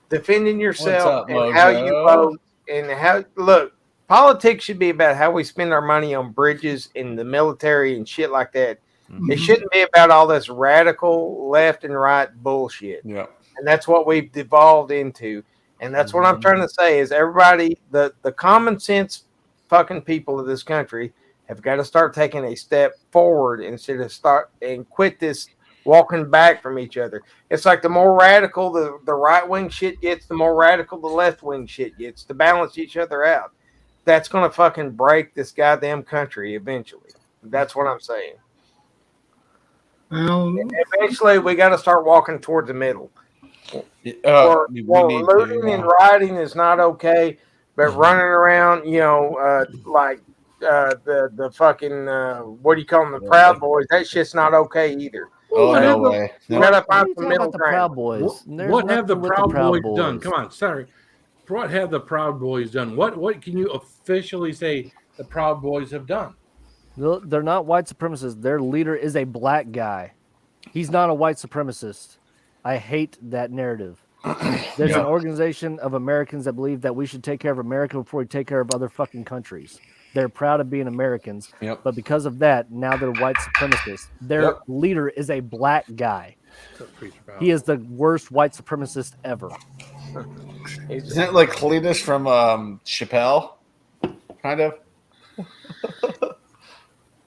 defending yourself up, and how you Mojo? vote and how look, politics should be about how we spend our money on bridges in the military and shit like that. It shouldn't be about all this radical left and right bullshit. Yeah. And that's what we've devolved into. And that's what I'm trying to say is everybody, the common sense fucking people of this country have got to start taking a step forward instead of start and quit this walking back from each other. It's like the more radical the right wing shit gets, the more radical the left wing shit gets to balance each other out. That's going to fucking break this goddamn country eventually. That's what I'm saying. Well, Eventually, we got to start walking toward the middle. We need Looting to, and rioting is not okay, but running around, like the fucking what do you call them, the Proud Boys? That shit's not okay either. Oh, no way. You gotta find What some are you middle talking about the Proud ground. Boys? There's What have the nothing with Proud Boys done? Come on, sorry. What have the Proud Boys done? What can you officially say the Proud Boys have done? They're not white supremacists. Their leader is a black guy. He's not a white supremacist. I hate that narrative. There's an organization of Americans that believe that we should take care of America before we take care of other fucking countries. They're proud of being Americans, but because of that, now they're white supremacists. Their leader is a black guy. He is the worst white supremacist ever. Isn't it like Cletus from Chappelle? Kind of.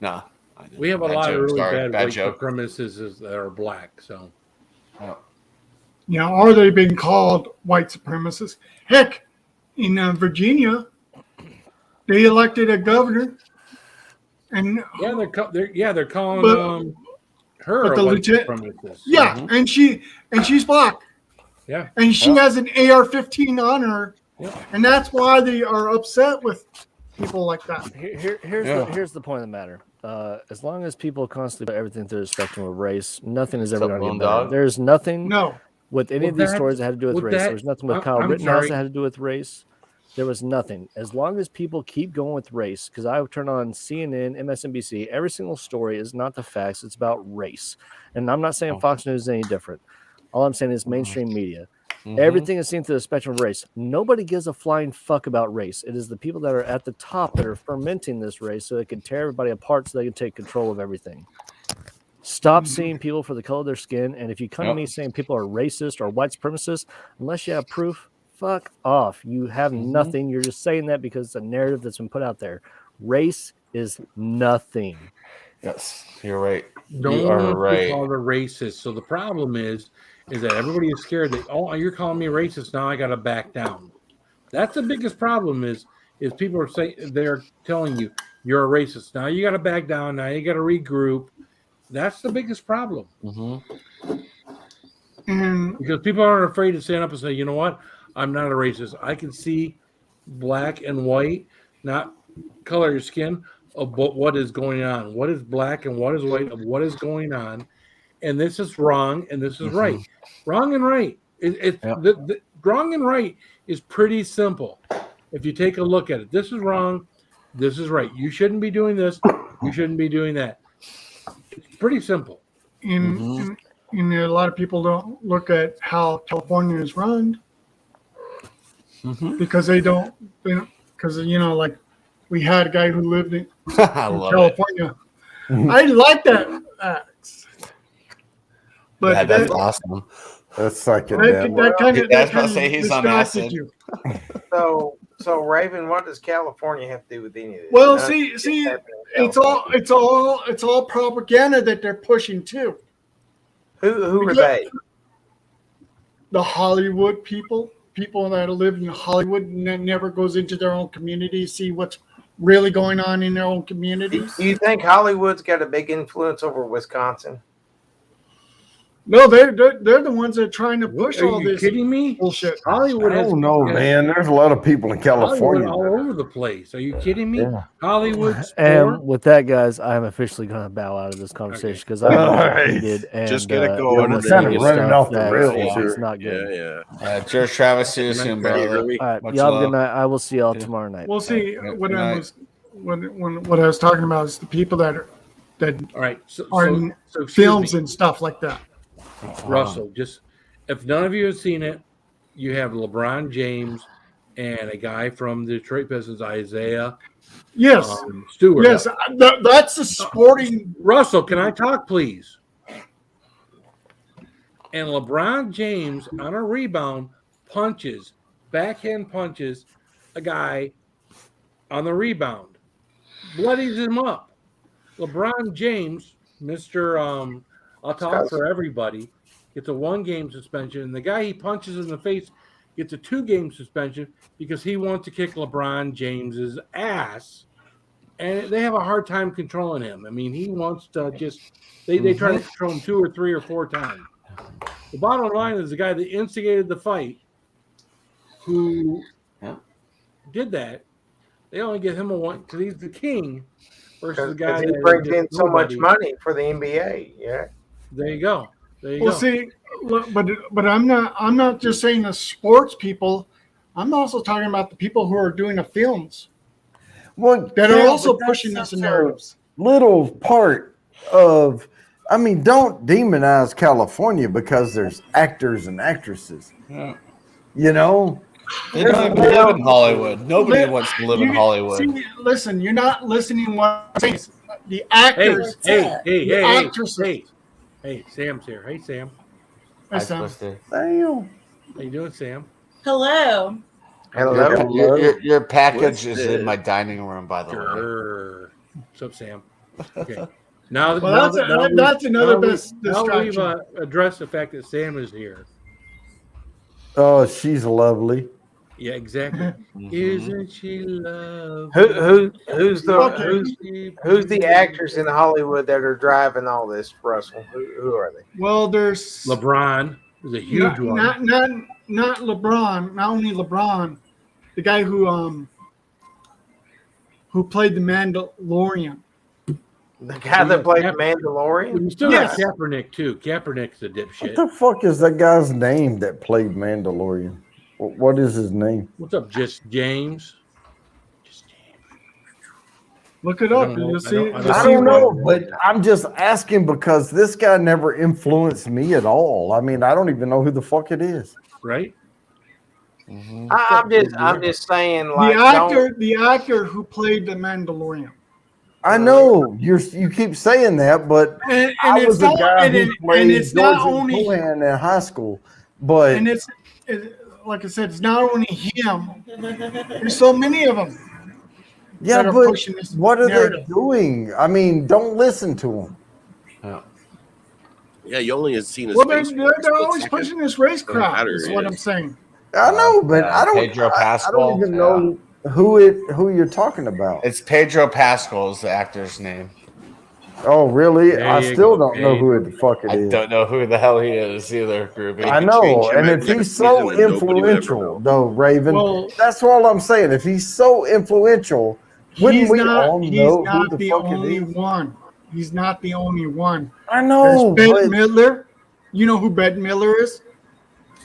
No. We have a lot of really bad white joke. supremacists that are black. So, are they being called white supremacists? Heck, in Virginia, they elected a governor, and they're calling her but a the white lieutenant, supremacist. yeah, and she's black, Yeah, and she has an AR-15 on her, and that's why they are upset with people like that. Here's the point of the matter. As long as people constantly put everything through the spectrum of race, nothing is ever going to get better. There's nothing with any of these stories that had to do with race. There was nothing with Kyle Rittenhouse that had to do with race. There was nothing. As long as people keep going with race, because I would turn on CNN, MSNBC, every single story is not the facts. It's about race. And I'm not saying Fox News is any different. All I'm saying is mainstream media. Everything is seen through the spectrum of race. Nobody gives a flying fuck about race. It is the people that are at the top that are fermenting this race so they can tear everybody apart so they can take control of everything. Stop seeing people for the color of their skin. And if you come to me saying people are racist or white supremacists, unless you have proof, fuck off. You have nothing. You're just saying that because it's a narrative that's been put out there. Race is nothing. Yes, you're right. Don't you are right. call the racist. So the problem is that everybody is scared that, oh, you're calling me racist, now I got to back down. That's the biggest problem is people are saying, they're telling you you're a racist. Now you got to back down. Now you got to regroup. That's the biggest problem. Because people aren't afraid to stand up and say, you know what? I'm not a racist. I can see black and white, not color your skin, of what is going on. What is black and what is white of what is going on. And this is wrong, and this is right. Wrong and right. The wrong and right is pretty simple. If you take a look at it, this is wrong, this is right. You shouldn't be doing this. You shouldn't be doing that. It's pretty simple. And a lot of people don't look at how California is run because they don't, because like we had a guy who lived in California. I like that. But that's awesome. That's like a That's what I say. He's on acid. So Raven, what does California have to do with any of this? Well, see, it's all propaganda that they're pushing too. Who are they? The Hollywood people that live in Hollywood and that never goes into their own community, see what's really going on in their own communities. Do you think Hollywood's got a big influence over Wisconsin? No, they're the ones that are trying to push Are all you this kidding me? bullshit. Hollywood I has don't know, man. There's a lot of people in Hollywood California. all over the place. Are you kidding me? Yeah. Hollywood sport. And with that, guys, I'm officially going to bow out of this conversation because I'm heated and Just get it you're going. we're and kind then of you running start- off the that rails yeah, here. it's not good. yeah. George Travis, see you Good night, soon, Greg. brother. All right, Much y'all have a love. good night. I will see y'all tomorrow night. We'll see. Yeah, What good I night. was what I was talking about is the people that All right. So, are so, in so excuse films me, and stuff like that. Russell, just if none of you have seen it, you have LeBron James and a guy from the Detroit Pistons, Isaiah Yes, Stewart. yes, that's the sporting. Russell, can I talk, please? And LeBron James on a rebound backhand punches a guy on the rebound, bloodies him up. LeBron James, Mr. I'll talk for everybody, gets a 1-game suspension, and the guy he punches in the face gets a 2-game suspension because he wants to kick LeBron James's ass, and they have a hard time controlling him. I mean, he wants to just they try to control him 2 or 3 or 4 times. The bottom line is the guy that instigated the fight, who did that, they only give him a 1 because he's the king versus the guy Because he that brings just in so much nobody. money for the NBA. Yeah. There you go. There you Well, go. see, but I'm not just saying the sports people. I'm also talking about the people who are doing the films Well, that yeah, are also but that's pushing this such a narratives. little part of. I mean, don't demonize California because there's actors and actresses. Yeah. You know, They don't even live in Hollywood. Nobody wants to live in Hollywood. See, listen, you're not listening to what I'm saying. The actors, the actresses. Hey, Sam's here. Hey, Sam. Hey, Sam. damn. How you doing, Sam? Hello. Hello. Your package is in my dining room, by the way. Grrr. What's up, Sam? Okay. Now, Well, that's another best now we've distraction. addressed the fact that Sam is here. Oh, she's lovely. Yeah, exactly. Isn't she lovely? Who's the actors in Hollywood that are driving all this, Russell? Who are they? Well, there's LeBron is a huge one. Not LeBron. Not only LeBron, the guy who played the Mandalorian. The guy that played the Mandalorian? You still Yes. got Kaepernick too. Kaepernick's a dipshit. What the fuck is that guy's name that played Mandalorian? What is his name? What's up, Just James? Look it I up. don't know. You'll see. I don't know, but I'm just asking because this guy never influenced me at all. I mean, I don't even know who the fuck it is. Right? I'm just saying, like, The actor who played the Mandalorian. I know you keep saying that, but And I was it's a not- guy and who it- played and it's not George only- Cohan in high school. But And it's like I said, it's not only him. There's so many of them. yeah, that are but pushing this what are narrative. they doing? I mean, don't listen to them. Yeah, you only have seen his Well, face. they're always pushing this race crap. matter Is what is- I'm saying. I know, but I don't. Pedro I Pascal, don't even know who you're talking about. It's Pedro Pascal is the actor's name. Oh, really? There I you still go, don't know who the fuck it I is. don't know who the hell he is either, Groovy. I know, and if he's so influential, though, Raven, Well- that's all I'm saying. If he's so influential, wouldn't He's we not, all he's know who not the the fuck only it is? one. He's not the only one. I know, There's but- Bette Midler. You know who Bette Midler is?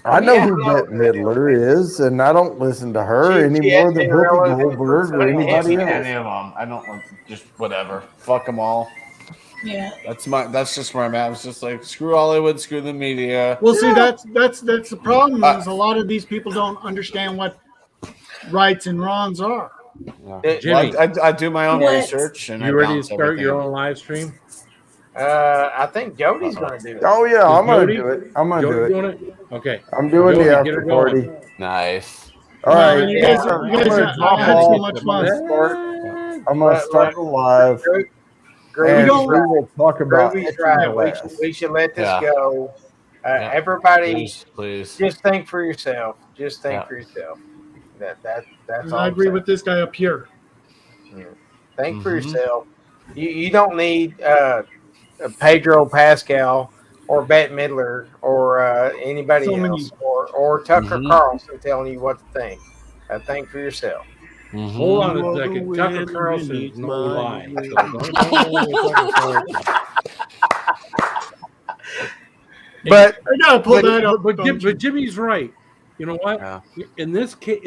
I know who Bette Midler is, and I don't listen to her any more than Whoopi Goldberg or anybody Any else. of them. I don't like just whatever. Fuck them all. Yeah. That's just where I'm at. It's just like screw Hollywood, screw the media. Well, see, that's the problem. Is a lot of these people don't understand what rights and wrongs are. Jimmy. Well, I do my own What? research, and I You ready to bounce start everything. your own live stream? I think Jody's going to do it. Oh yeah, I'm gonna Jody? do it. I'm gonna Jody do it. doing it? Okay. I'm doing Jody, the get after her going. party. Nice. All right, you guys, I'm you guys gonna I drop had so off. much I'm fun. gonna start the live, Groovy and don't- we will talk about Groovy's it. right. We should let this Yeah. go. Yeah. Everybody, Please. just think for yourself. Just think Yeah. for yourself. That's And all. I I'm agree saying. with this guy up here. Think for Mhm. yourself. You don't need Pedro Pascal or Bette Midler or anybody So many. else or Tucker Carlson telling you what to think. Think for yourself. Hold on a second. Tucker Carlson is no lie. So don't Tucker Carlson. But I gotta pull that up. But Jimmy's right. You know what? In this case,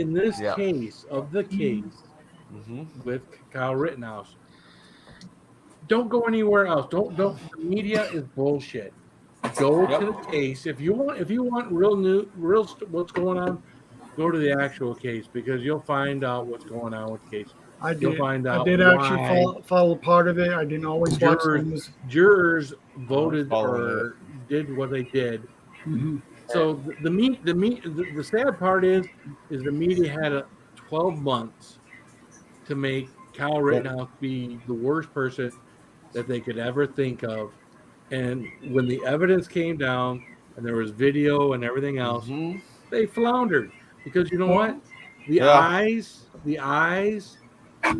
of the case with Kyle Rittenhouse, don't go anywhere else. Don't. The media is bullshit. Go to the case if you want real what's going on. Go to the actual case because you'll find out what's going on with the case. You'll find out. I did actually follow part of it. I didn't always watch the news. Jurors voted or did what they did. So the sad part is the media had 12 months to make Kyle Rittenhouse be the worst person that they could ever think of, and when the evidence came down and there was video and everything else, they floundered because you know what? The eyes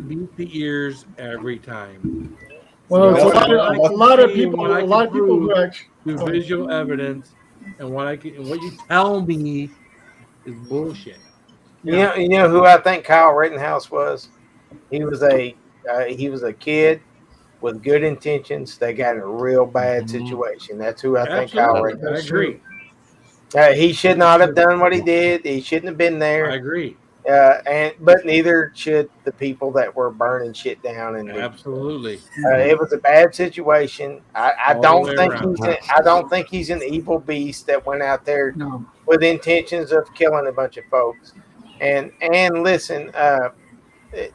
beat the ears every time. Well, a lot of people who actually do visual evidence, and what you tell me is bullshit. You know who I think Kyle Rittenhouse was? He was a kid with good intentions. They got in a real bad situation. That's who I think Kyle Rittenhouse. I agree. He should not have done what he did. He shouldn't have been there. I agree. But neither should the people that were burning shit down. And absolutely, it was a bad situation. I don't think he's an evil beast that went out there with intentions of killing a bunch of folks. And listen,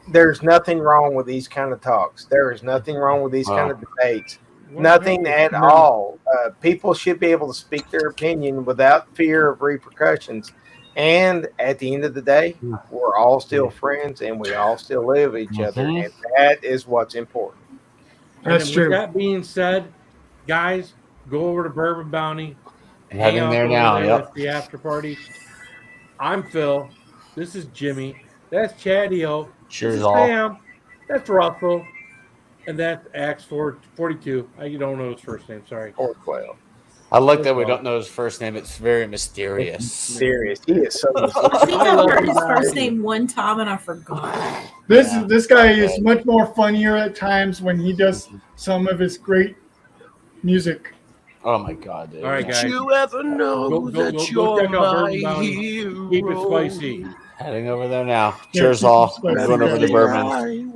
there's nothing wrong with these kind of talks. There is nothing wrong with these kind of debates. Nothing at all. People should be able to speak their opinion without fear of repercussions. And at the end of the day, we're all still friends and we all still live with each other. And that is what's important. That's true. With that being said, guys, go over to Bourbon Bounty. Heading there now. That's the after party. I'm Phil. This is Jimmy. That's Chadio. Cheers, this is all. Sam. That's Russell. And that's Axe 442. I don't know his first name. Sorry. 412. I like that we don't know his first name. It's very mysterious. Serious. He is so I think I heard his first name one time and I forgot. This guy is much more funnier at times when he does some of his great music. Oh my God, dude. All right, guys. Did you ever know that you're check out my Bourbon Bounty. hero? Keep it spicy. Heading over there now. Cheers, all. Going over the bourbon.